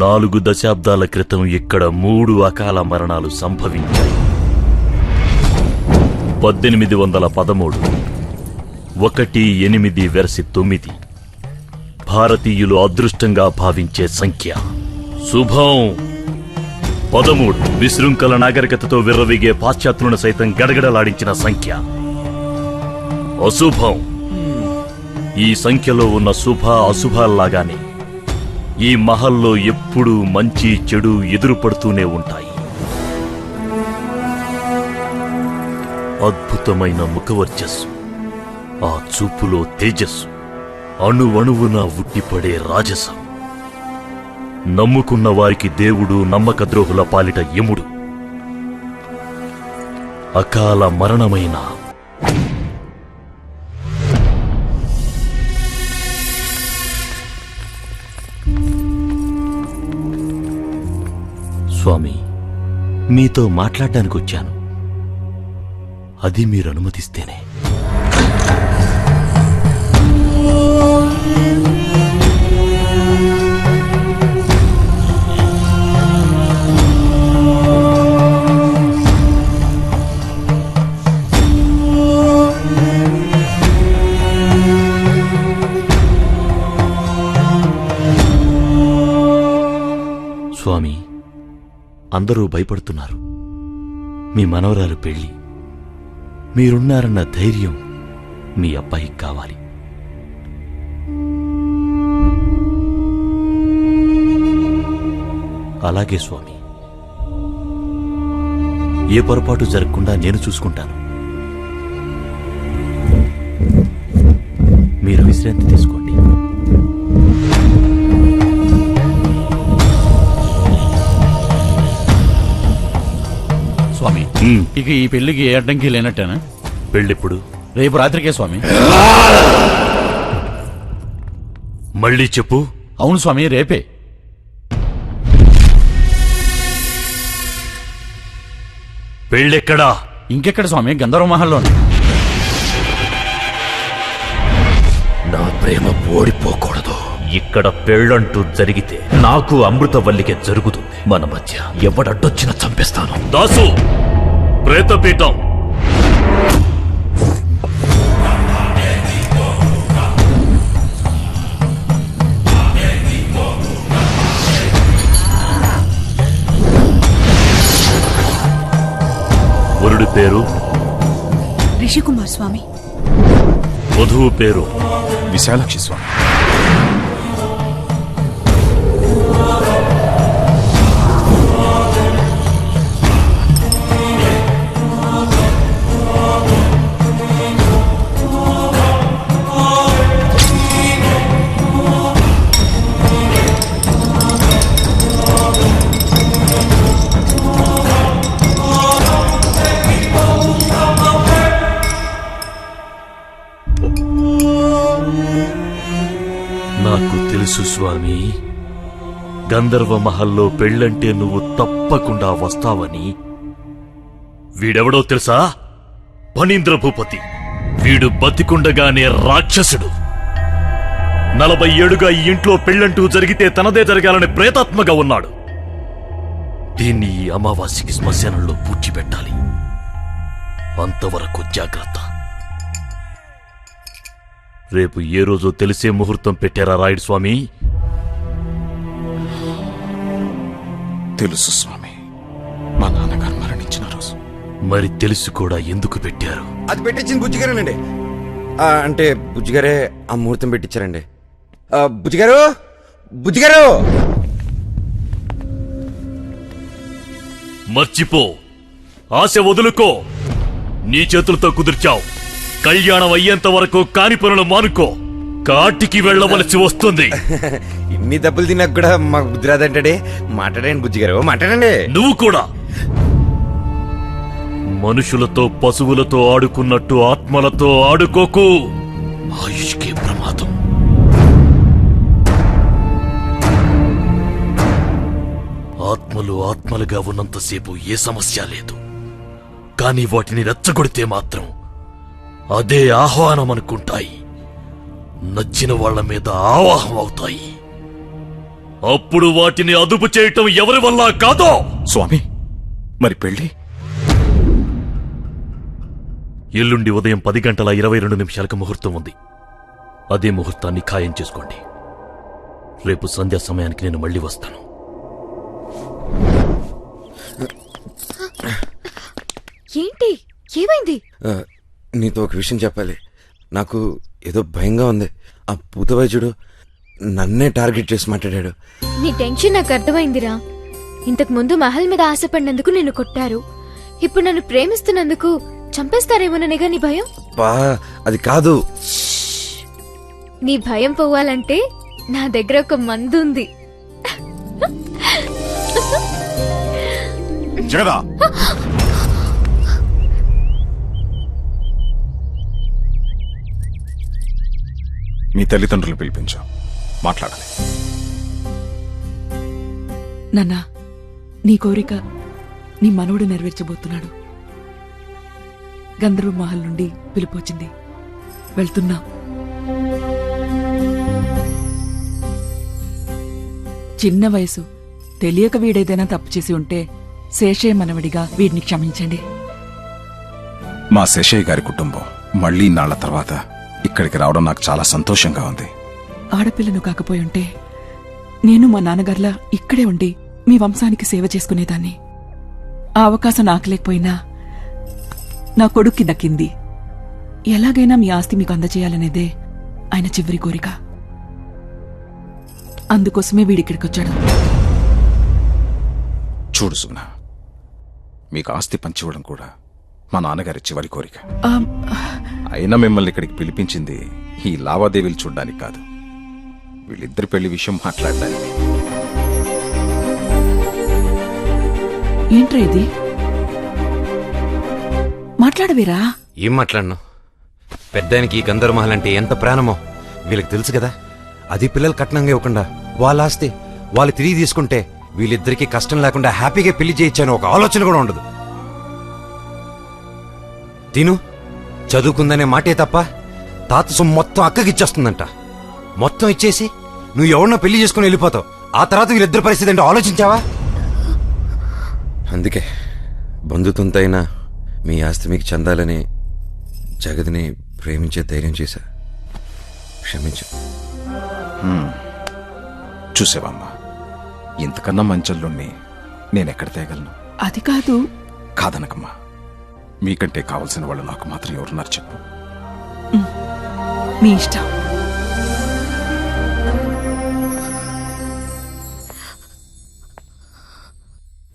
Speaker 21: నాలుగు దశాబ్దాల క్రితం ఇక్కడ 3 అకాల మరణాలు సంభవించాయి. 1813, 18-9 భారతీయులు అదృష్టంగా భావించే సంఖ్య. శుభం 13 విశృంఖల నాగరికతతో విర్రవీగే పాశ్చాత్యులను సైతం గడగడలాడించిన సంఖ్య. అశుభం. ఈ సంఖ్యలో ఉన్న శుభ అశుభాల్లాగానే ఈ మహల్లో ఎప్పుడూ మంచి చెడు ఎదురుపడుతూనే ఉంటాయి. అద్భుతమైన ముఖవర్చస్సు, ఆ చూపులో తేజస్సు, అణువణువున ఉట్టిపడే రాజసం. నమ్ముకున్న వారికి దేవుడు, నమ్మక ద్రోహుల పాలిట యముడు. అకాల మరణమైన స్వామి, మీతో మాట్లాడడానికి వచ్చాను. అది మీరు అనుమతిస్తేనే. స్వామి, అందరూ భయపడుతున్నారు. మీ మనవరాలు పెళ్లి, మీరున్నారన్న ధైర్యం మీ అబ్బాయికి కావాలి. అలాగే స్వామి, ఏ పొరపాటు జరగకుండా నేను చూసుకుంటాను.
Speaker 6: విశ్రాంతి తీసుకోండి.
Speaker 19: స్వామి ఇక ఈ పెళ్లికి ఏ అడ్డంకి లేనట్టేనా?
Speaker 6: పెళ్ళెప్పుడు?
Speaker 19: రేపు రాత్రికే స్వామి.
Speaker 6: మళ్ళీ చెప్పు.
Speaker 19: అవును స్వామి, రేపే.
Speaker 6: పెళ్ళెక్కడా?
Speaker 19: ఇంకెక్కడ స్వామి, గంధర్వ మహల్లోనే.
Speaker 6: నా ప్రేమ ఓడిపోకూడదు. ఇక్కడ పెళ్ళంటూ జరిగితే నాకు అమృతవల్లికే జరుగుతుంది. మన మధ్య ఎవడడ్డొచ్చినా చంపేస్తాను. దాసు, ప్రేతపీఠం. వరుడి పేరు
Speaker 2: రిషికుమార్ స్వామి.
Speaker 6: వధువు పేరు
Speaker 1: విశాలాక్షి స్వామి.
Speaker 6: నాకు తెలుసు స్వామి, గంధర్వ మహల్లో పెళ్ళంటే నువ్వు తప్పకుండా వస్తావని. వీడెవడో తెలుసా? ఫణీంద్ర భూపతి. వీడు బతికుండగానే రాక్షసుడు. 40 ఏళ్లుగా ఈ ఇంట్లో పెళ్ళంటూ జరిగితే తనదే జరగాలని ప్రేతాత్మగా ఉన్నాడు. దీన్ని ఈ అమావాస్యకి శ్మశానంలో పూడ్చిపెట్టాలి. అంతవరకు జాగ్రత్త. రేపు ఏ రోజో తెలిసే ముహూర్తం పెట్టారా రాయుడు స్వామి?
Speaker 1: తెలుసు స్వామి, మా నాన్నగారు మరణించిన రోజు.
Speaker 6: మరి తెలుసు కూడా ఎందుకు పెట్టారు?
Speaker 22: అది పెట్టించింది బుజ్జిగారేనండి. అంటే బుజ్జిగారే ఆ ముహూర్తం పెట్టించారండి. బుజ్జిగారు, బుజ్జిగారు,
Speaker 6: మర్చిపో, ఆశ వదులుకో. నీ చేతులతో కుదిర్చావు. కళ్యాణం అయ్యేంత వరకు కాని పనులు మానుకో. కాటికి వెళ్ళవలసి వస్తుంది.
Speaker 22: ఇన్ని దెబ్బలు తిన్నాక కూడా మాకు బుద్ధి రాదంటే మాట్లాడండి బుజ్జిగారు, మాట్లాడండి.
Speaker 6: నువ్వు కూడా మనుషులతో పశువులతో ఆడుకున్నట్టు ఆత్మలతో ఆడుకోకు. ఆయుష్కే ప్రమాదం. ఆత్మలు ఆత్మలుగా ఉన్నంతసేపు ఏ సమస్య లేదు. కానీ వాటిని రెచ్చగొడితే మాత్రం అదే ఆహ్వానం అనుకుంటాయి. నచ్చిన వాళ్ల మీద ఆవాహం అవుతాయి. అప్పుడు వాటిని అదుపు చేయటం ఎవరి వల్ల కాదో.
Speaker 1: స్వామి, మరి పెళ్ళి?
Speaker 6: ఎల్లుండి ఉదయం 10:22 ముహూర్తం ఉంది. అదే ముహూర్తాన్ని ఖాయం చేసుకోండి. రేపు సంధ్యా సమయానికి నేను మళ్ళీ వస్తాను.
Speaker 5: ఏంటి, ఏమైంది?
Speaker 22: నీతో ఒక విషయం చెప్పాలి. నాకు ఏదో భయంగా ఉంది. ఆ పూత వైద్యుడు నన్నే టార్గెట్ చేసి మాట్లాడాడు.
Speaker 5: నీ టెన్షన్ నాకు అర్థమైందిరా. ఇంతకు ముందు మహల్ మీద ఆశపడినందుకు నిన్ను కొట్టారు. ఇప్పుడు నన్ను ప్రేమిస్తున్నందుకు చంపేస్తారేమోననేగా నీ భయం?
Speaker 22: అది కాదు.
Speaker 5: నీ భయం పోవాలంటే నా దగ్గర ఒక మందు ఉంది.
Speaker 1: జగదా, మీ తల్లిదండ్రులు పిలిపించు, మాట్లాడాలి.
Speaker 3: నాన్నా, నీ కోరిక నీ మనవడు నెరవేర్చబోతున్నాడు. గంధర్వ మహల్ నుండి పిలుపొచ్చింది, వెళ్తున్నా. చిన్న వయసు, తెలియక వీడేదైనా తప్పు చేసి ఉంటే శేషయ్య మనవడిగా వీడిని క్షమించండి.
Speaker 1: మా శేషయ్య గారి కుటుంబం మళ్లీ నాళ్ల తర్వాత ఇక్కడికి రావడం నాకు చాలా సంతోషంగా ఉంది.
Speaker 3: ఆడపిల్లను కాకపోయి ఉంటే నేను మా నాన్నగారిలా ఇక్కడే ఉండి మీ వంశానికి సేవ చేసుకునేదాన్ని. ఆ అవకాశం నాకు లేకపోయినా నా కొడుక్కి దక్కింది. ఎలాగైనా మీ ఆస్తి మీకు అందజేయాలనేదే ఆయన చివరి కోరిక. అందుకోసమే వీడిక్కడికొచ్చాడు.
Speaker 1: చూడు సుమన, మీకు ఆస్తి పంచివ్వడం కూడా మా నాన్నగారి చివరి కోరిక. అయినా మిమ్మల్ని ఇక్కడికి పిలిపించింది ఈ లావాదేవీలు చూడ్డానికి కాదు, వీళ్ళిద్దరి పెళ్లి విషయం మాట్లాడడానికి.
Speaker 3: ఏంట్రా ఇది? మాట్లాడవేరా?
Speaker 8: ఏం మాట్లాడను? పెద్దానికి గంధర్వమహల్ అంటే ఎంత ప్రాణమో వీళ్ళకి తెలుసు కదా. అది పిల్లలు కట్నంగా ఇవ్వకుండా వాళ్ళ ఆస్తి వాళ్ళు తిరిగి తీసుకుంటే వీళ్ళిద్దరికీ కష్టం లేకుండా హ్యాపీగా పెళ్లి చేయొచ్చని ఒక ఆలోచన కూడా ఉండదు. తిను చదువుకుందనే మాటే తప్ప తాత సొమ్ము మొత్తం అక్కకిచ్చేస్తుందంట. మొత్తం ఇచ్చేసి నువ్వు ఎవరినో పెళ్లి చేసుకుని వెళ్ళిపోతావు. ఆ తర్వాత వీళ్ళిద్దరి పరిస్థితి అంటే ఆలోచించావా? అందుకే బంధుత్వంతో అయినా మీ ఆస్తి మీకు చెందాలని జగతిని ప్రేమించే ధైర్యం చేశా. క్షమించు.
Speaker 1: చూసేవమ్మా, ఇంతకన్నా మంచల్లోని నేనెక్కడ తేగలను?
Speaker 3: అది కాదు.
Speaker 1: కాదనకమ్మా, మీకంటే కావలసిన వాళ్ళు నాకు మాత్రం ఎవరున్నారు చెప్పు.
Speaker 3: మీ ఇష్టం.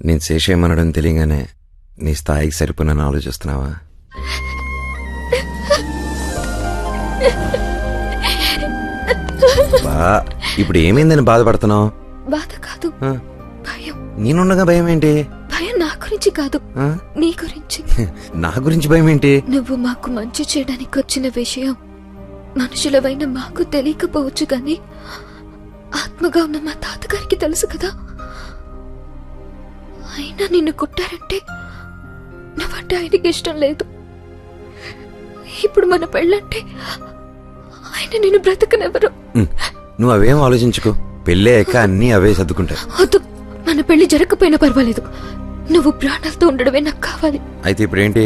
Speaker 8: నేను శేషేమనడం తెలియగానే నీ స్థాయికి సరిపోనని ఆలోచిస్తున్నావా? ఇప్పుడు ఏమైందని బాధపడుతున్నావు?
Speaker 5: బాధ కాదు, భయం.
Speaker 8: నేనుండగా భయం ఏంటి?
Speaker 5: భయం నా గురించి కాదు, నీ గురించి.
Speaker 8: నా గురించి భయం ఏంటి?
Speaker 5: నువ్వు మాకు మంచి చేయడానికి వచ్చిన విషయం మనుషులవైన మాకు తెలియకపోవచ్చు కానీ ఆత్మగా ఉన్న మా తాతగారికి తెలుసు కదా. అయినా నిన్ను కొట్టారంటే నువ్వంటే ఆయనకి ఇష్టం లేదు. ఇప్పుడు మన పెళ్ళంటే ఆయన నిన్ను బ్రతకనెవరు.
Speaker 8: నువ్వు అవేం ఆలోచించుకో, పెళ్ళాక అన్నీ అవే సర్దుకుంటాయి.
Speaker 5: వద్దు, మన పెళ్లి జరగకపోయినా పర్వాలేదు, నువ్వు ప్రాణాలతో ఉండడమే నాకు కావాలి.
Speaker 8: అయితే ఇప్పుడేంటి?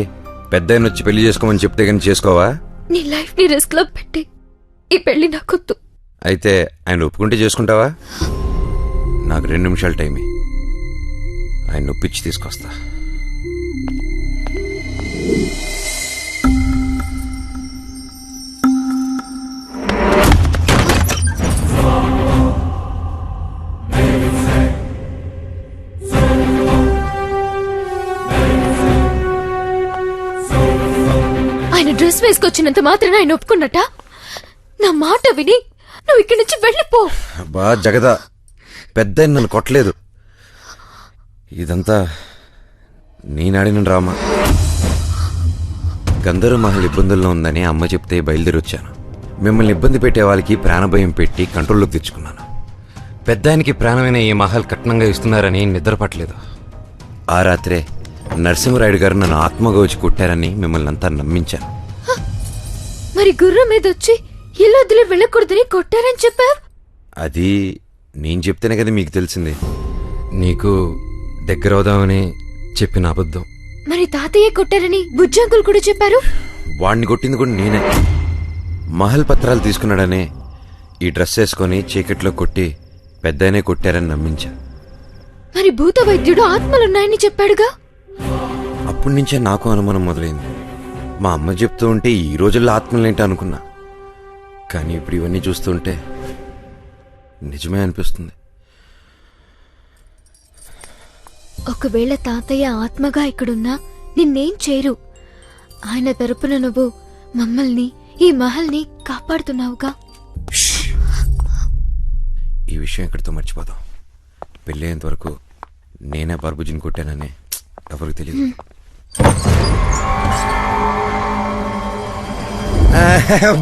Speaker 8: పెద్ద ఆయన వచ్చి పెళ్లి చేసుకోమని చెప్తే కానీ చేసుకోవా?
Speaker 5: నీ లైఫ్ ని రిస్క్ లో పెట్టి ఈ పెళ్లి నాకొద్దు.
Speaker 8: అయితే ఆయన ఒప్పుకుంటే చేసుకుంటావా? నాకు 2 నిమిషాలు టైం. ఆయన ఒప్పించి తీసుకొస్తా.
Speaker 5: ఆయన డ్రెస్ వేసుకొచ్చినంత మాత్రాన ఆయన ఒప్పుకున్నట్ట? నా మాట విని నువ్వు ఇక్కడి నుంచి వెళ్ళిపో.
Speaker 8: బా జగదా, పెద్ద ఆయన నన్ను కొట్టలేదు. ఇదంతా నేనాడిన డ్రామా. గంధర్వమహల్ ఇబ్బందుల్లో ఉందని అమ్మ చెప్తే బయలుదేరి వచ్చాను. మిమ్మల్ని ఇబ్బంది పెట్టే వాళ్ళకి ప్రాణభయం పెట్టి కంట్రోల్లోకి తెచ్చుకున్నాను. పెద్ద ఆయనకి ప్రాణమైన ఈ మహల్ కట్నంగా ఇస్తున్నారని నిద్రపట్టలేదు. ఆ రాత్రే నరసింహరాయుడు గారు నన్ను ఆత్మగా వచ్చి కొట్టారని మిమ్మల్ని అంతా నమ్మించాను.
Speaker 5: మరి గుర్రం మీద వచ్చి ఇల్లు వదిలి వెళ్ళకూడదని కొట్టారని చెప్పావు.
Speaker 8: అది నేను చెప్తేనే కదా మీకు తెలిసింది. నీకు దగ్గర అవుదామని చెప్పిన అబద్ధం.
Speaker 5: మరి తాతయ్య కొట్టారని బుజ్జంకులు కూడా చెప్పారు.
Speaker 8: వాడిని కొట్టింది కూడా నేనే. మహల్ పత్రాలు తీసుకున్నాడనే ఈ డ్రెస్ వేసుకొని చీకట్లో కొట్టి పెద్దనే కొట్టారని నమ్మించా.
Speaker 5: మరి భూత వైద్యుడు ఆత్మలున్నాయని చెప్పాడుగా.
Speaker 8: అప్పటి నుంచే నాకు అనుమానం మొదలైంది. మా అమ్మ చెప్తూ ఉంటే ఈ రోజుల్లో ఆత్మలేంటి అనుకున్నా. కానీ ఇప్పుడు ఇవన్నీ చూస్తుంటే నిజమే అనిపిస్తుంది.
Speaker 5: ఒకవేళ తాతయ్య ఆత్మగా ఇక్కడున్నా నిన్నేం చేయరు. ఆయన తరపున నువ్వు మమ్మల్ని, ఈ మహల్ని కాపాడుతున్నావుగా.
Speaker 8: ఈ విషయం ఎక్కడితో మర్చిపోదాం. పెళ్ళేంత వరకు నేనే బార్బుజిని కొట్టానని ఎవరికి తెలియదు.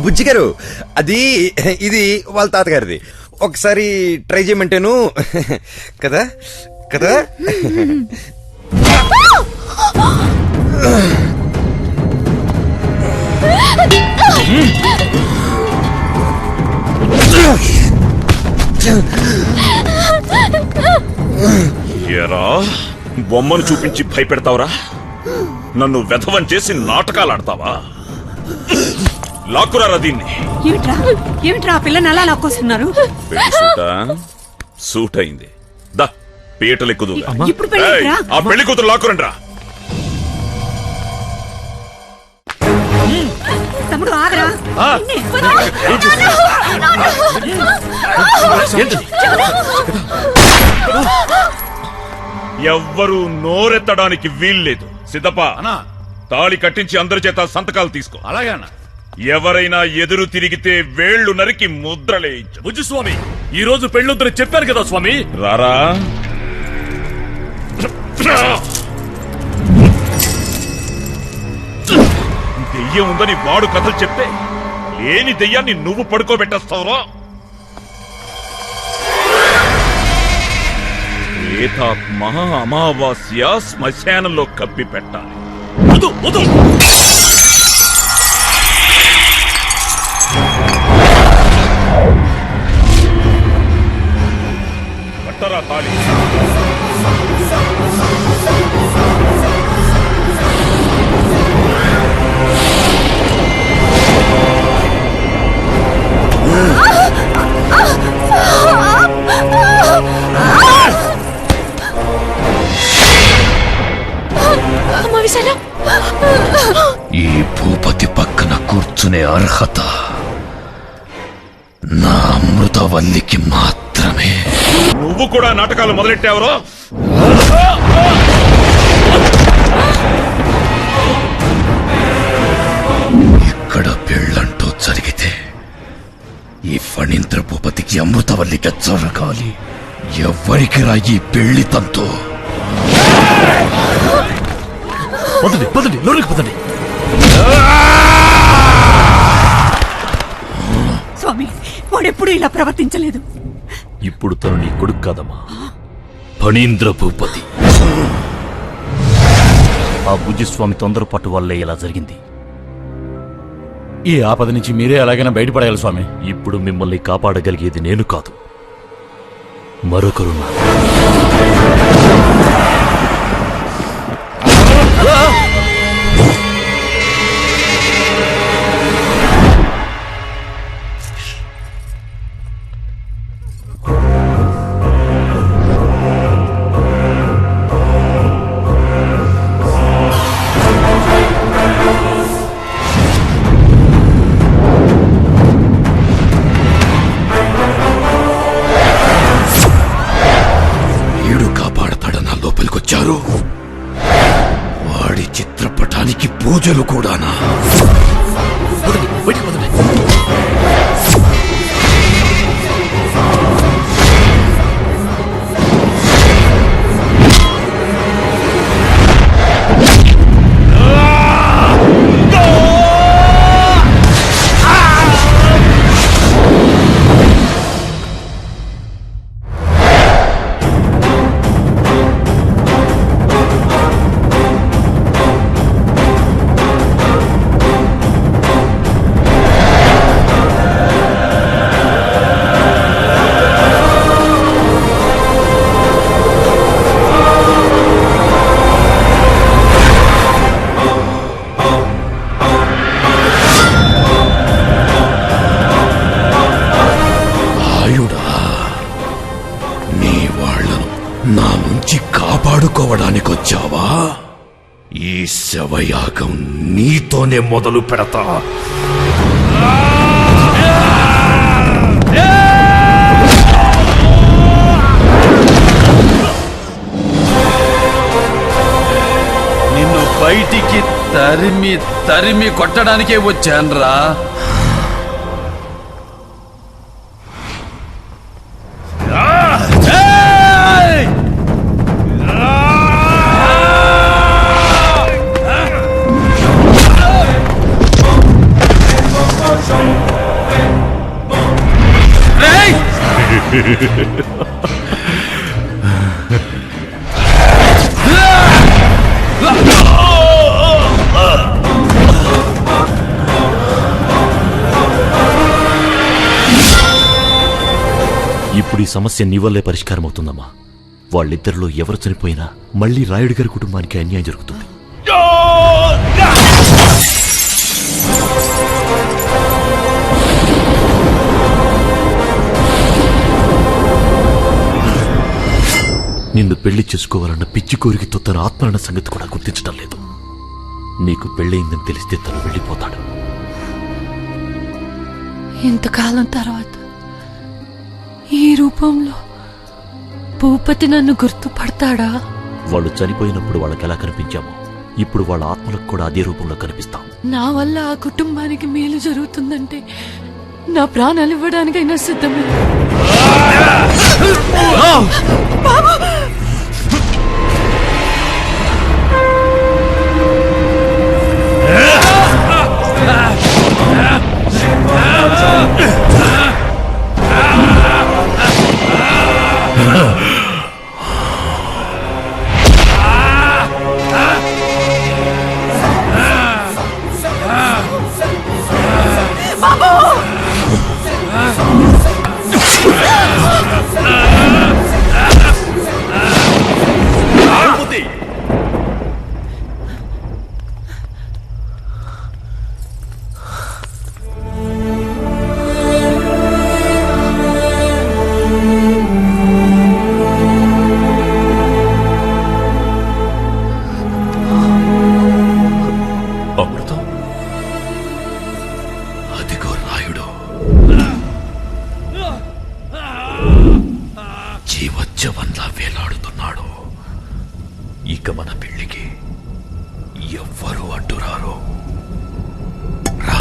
Speaker 8: బుజ్జి గారు, అది ఇది వాళ్ళ తాతగారిది. ఒకసారి ట్రై చేయమంటేను కదా కదా.
Speaker 18: ఏరా, బొమ్మను చూపించి భయపెడతావురా? నన్ను వెధవం చేసి నాటకాలు ఆడతావా? లాక్కురారా దీన్ని.
Speaker 2: ఏమిట్రా ఆ పిల్లని అలా లాక్కొస్తున్నారు?
Speaker 18: పెళ్లి సూటా? సూట్ అయింది. దా పీటలెక్కుదు.
Speaker 2: ఇప్పుడు పెళ్ళిరా?
Speaker 18: ఆ పెళ్లి కూతురు లాక్కురండ్రా.
Speaker 2: తమ్ముడు ఆగరా.
Speaker 18: ఎవ్వరూ నోరెత్తడానికి వీల్లేదు. సిద్ధప్ప, తాళి కట్టించి అందరి చేత సంతకాలు తీసుకో.
Speaker 19: అలాగే అన్న.
Speaker 18: ఎవరైనా ఎదురు తిరిగితే వేళ్లు నరికి ముద్రలేయించు.
Speaker 6: భుజస్వామి, ఈ రోజు పెళ్ళొద్దని చెప్పాను కదా స్వామి.
Speaker 18: రారా. దెయ్యం ఉందని వాడు కథలు చెప్తే లేని దెయ్యాన్ని నువ్వు పడుకోబెట్టేస్తావురా. ప్రేతాత్మ అమావాస్య శ్మశానంలో కప్పి పెట్టాలి. పట్టరా తాళి.
Speaker 11: ఈ భూపతి పక్కన కూర్చునే అర్హత నా అమృతవల్లికి మాత్రమే.
Speaker 18: నువ్వు కూడా నాటకాలు మొదలెట్టావురో.
Speaker 11: ఇక్కడ పెళ్ళంటూ జరిగితే ఈ ఫణీంద్ర భూపతికి అమృతవల్లికి జరగాలి. ఎవ్వరికి రా ఈ పెళ్లి తంతో.
Speaker 6: పదండి పదండి, లోనికి పదండి.
Speaker 2: స్వామి, వాడెప్పుడు ఇలా ప్రవర్తించలేదు.
Speaker 6: ఇప్పుడు తను నీ కొడుకు కాదమ్మా, ఫణీంద్ర భూపతి. ఆ భుజస్వామి తొందరపాటు వల్లే ఇలా జరిగింది.
Speaker 19: ఈ ఆపద నుంచి మీరే ఎలాగైనా బయటపడాలి స్వామి.
Speaker 6: ఇప్పుడు మిమ్మల్ని కాపాడగలిగేది నేను కాదు, మరొకరు.
Speaker 11: వాడి చిత్రపటానికి పూజలు కూడానా? నా నుంచి కాపాడుకోవడానికొచ్చావా? ఈ శవయాగం నీతోనే మొదలు పెడతా.
Speaker 15: నిన్ను బయటికి తరిమి తరిమి కొట్టడానికే వచ్చాన్రా.
Speaker 6: ఇప్పుడు ఈ సమస్య నీ వల్లే పరిష్కారం అవుతుందమ్మా. వాళ్ళిద్దరిలో ఎవరు చనిపోయినా మళ్ళీ రాయుడు గారి కుటుంబానికి అన్యాయం జరుగుతుంది. నిన్ను పెళ్లి చేసుకోవాలన్న పిచ్చి కోరికతో తన ఆత్మరణ సంగతి కూడా గుర్తించడం లేదు. నీకు పెళ్ళయిందని తెలిస్తే తను వెళ్ళిపోతాడు.
Speaker 12: ఇంతకాలం తర్వాత ఈ రూపంలో భూపతి నన్ను గుర్తుపడతాడా?
Speaker 6: వాళ్ళు చనిపోయినప్పుడు వాళ్ళకి ఎలా కనిపించామో
Speaker 21: ఇప్పుడు వాళ్ళ ఆత్మలకు కూడా అదే రూపంలో కనిపిస్తాం.
Speaker 12: నా వల్ల ఆ కుటుంబానికి మేలు జరుగుతుందంటే నా ప్రాణాలు ఇవ్వడానికైనా సిద్ధమే.
Speaker 11: జీవోత్సవంలా వేలాడుతున్నాడు. ఇక మన పెళ్లికి ఎవ్వరూ అడ్డురారు. రా.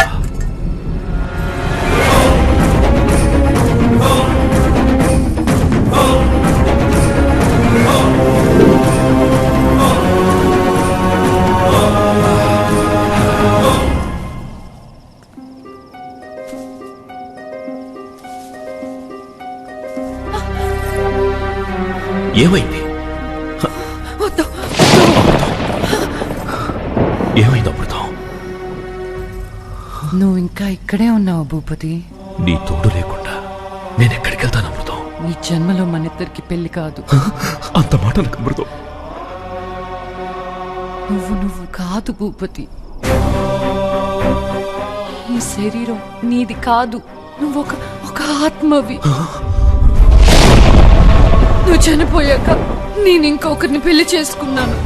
Speaker 18: ఏమైంది? ఏమైంది అమృతం?
Speaker 24: నువ్వు ఇంకా ఇక్కడే ఉన్నావు భూపతి.
Speaker 18: నీ తోడు లేకుండా నేనెక్కడికి వెళ్తాను అమృతం?
Speaker 24: ఈ జన్మలో మనిద్దరికి పెళ్లి కాదు.
Speaker 18: అంత మాట నాకు అమృతం.
Speaker 24: నువ్వు కాదు భూపతి. ఈ శరీరం నీది కాదు. నువ్వు ఒక ఆత్మవి. నువ్వు చనిపోయాక నేను ఇంకొకరిని పెళ్లి చేసుకున్నాను.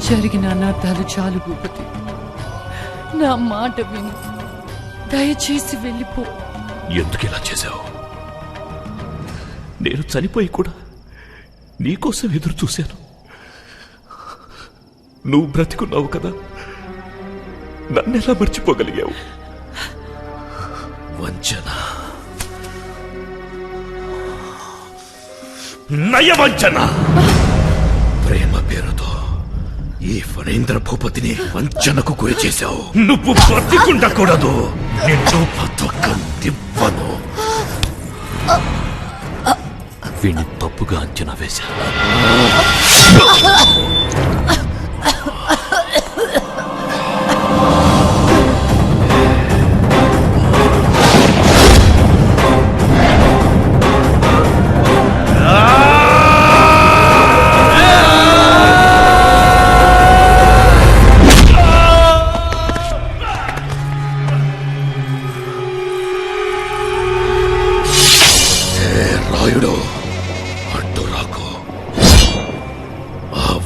Speaker 24: జరిగిన అనార్థాలు చాలు భూపతి. నా మాట విను. దయచేసి వెళ్ళిపో.
Speaker 18: ఎందుకు ఇలా చేశావు? నేను చనిపోయి కూడా నీకోసం ఎదురు చూశాను. నువ్వు బ్రతికున్నావు కదా, నన్నెలా మర్చిపోగలిగావు? వంచన, నయవంచన. ప్రేమ పేరుతో ఈ ఫణేంద్ర భూపతిని వంచనకు గురి చేశావు. నువ్వు బ్రతికుండకూడదు. నిన్ను బతకనివ్వను. వీణ్ణి తప్పుగా అంచనా వేశాను.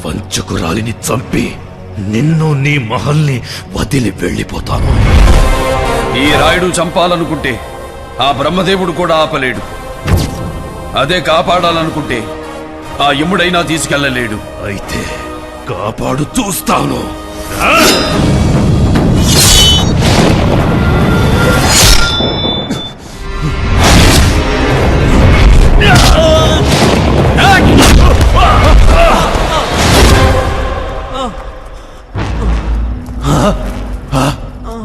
Speaker 18: వంచకురాలిని చంపి నిన్ను నీ మహల్ని వదిలి వెళ్ళిపోతాను.
Speaker 15: ఈ రాయుడు చంపాలనుకుంటే ఆ బ్రహ్మదేవుడు కూడా ఆపలేడు. అదే కాపాడాలనుకుంటే ఆ యముడైనా తీసుకెళ్లలేడు.
Speaker 11: అయితే కాపాడు చూస్తాను.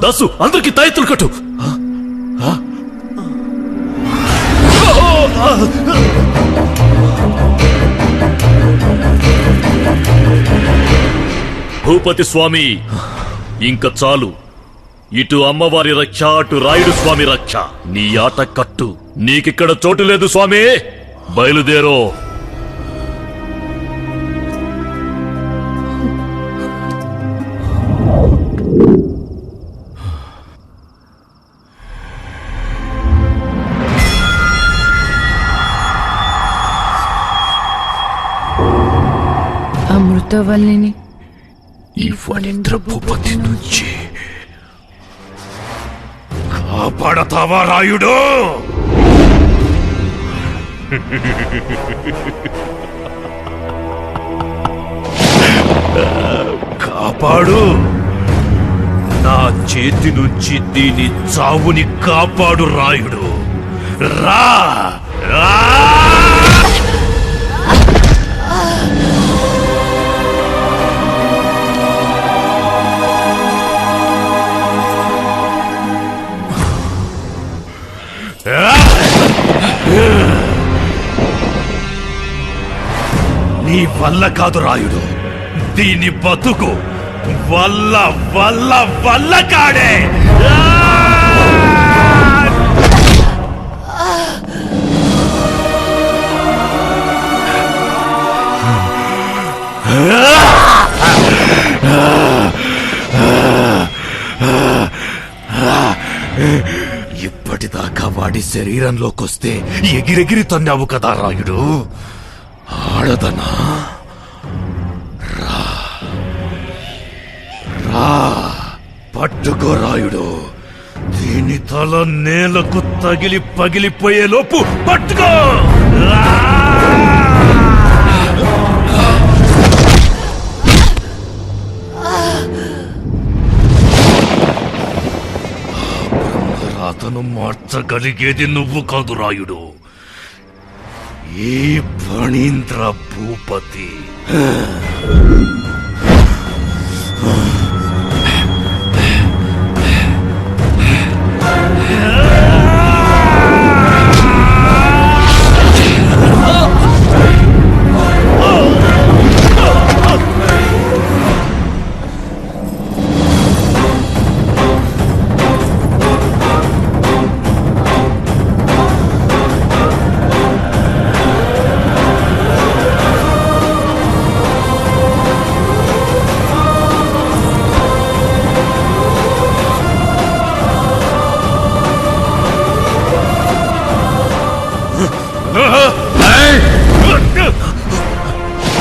Speaker 6: దాసు, అందరికి తాయెత్తులు కట్టు. భూపతి స్వామి, ఇంక చాలు. ఇటు అమ్మవారి రక్ష, అటు రాయుడు స్వామి రక్ష. నీ ఆట కట్టు. నీకిక్కడ చోటు లేదు స్వామి. బయలుదేరో.
Speaker 24: అమృతవల్లిని
Speaker 11: ఈ ఫణేంద్ర భూపతి నుంచి కాపాడతావా రాయుడు? కాపాడు, నా చేతి నుంచి దీని చావుని కాపాడు రాయుడు. రా రా! నీ వల్ల కాదు రాయుడు, దీని బతుకు వల్ల వల్ల వల్ల కాడే. ఇప్పటిదాకా వాడి శరీరంలోకొస్తే ఎగిరెగిరి తన్నావు కదా రాయుడు. ఆడదనా? రా రా, పట్టుకో రాయుడు. దీని తల నేలకు తగిలి పగిలిపోయే లోపు పట్టుకో. రా! అతను మార్చగలిగేది నువ్వు కాదు రాయుడు, ఈ ఫణీంద్ర భూపతి.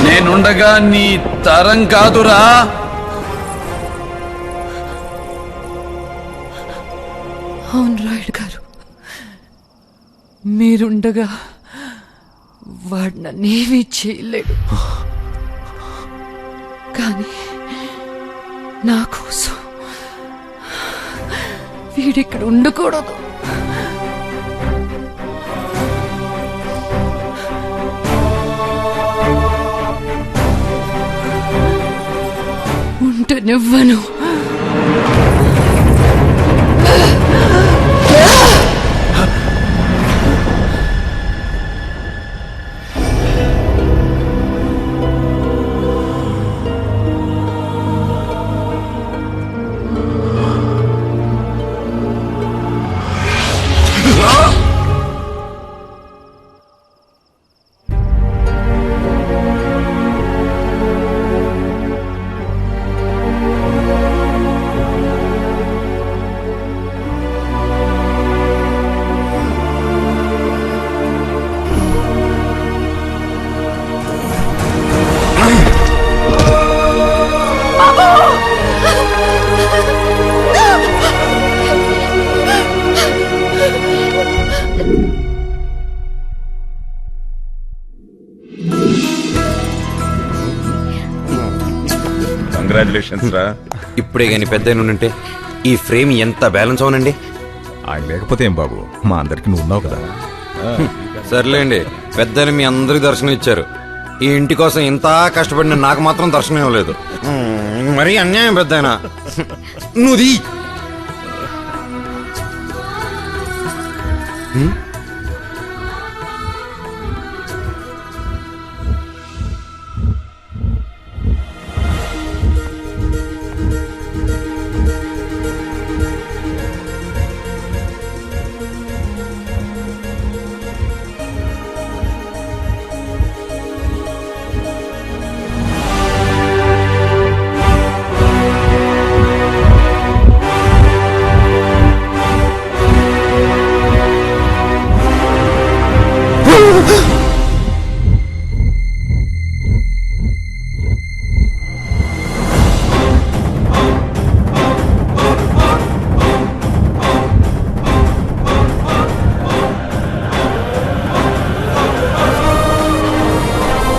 Speaker 15: నేనుండగా నీ తరం కాదురా.
Speaker 12: అవును రాయుడు గారు, మీరుండగా వాడు నన్నేమీ చేయలేడు. కానీ నా కోసం వీడిక్కడ ఉండకూడదు. ఉంటనివ్వను.
Speaker 8: కంగ్రాచులేషన్స్ రా. ఇప్పుడే గాని పెద్ద ఉంటే ఈ ఫ్రేమ్ ఎంత బ్యాలెన్స్ అవునండి.
Speaker 1: ఆయన లేకపోతే ఏం బాబు, మా అందరికి నువ్వు ఉన్నావు కదా.
Speaker 8: సర్లేండి, పెద్దలు మీ అందరికి దర్శనం ఇచ్చారు. ఈ ఇంటి కోసం ఇంత కష్టపడిన నాకు మాత్రం దర్శనం ఇవ్వలేదు. మరీ అన్యాయం పెద్దయినా. నువ్వు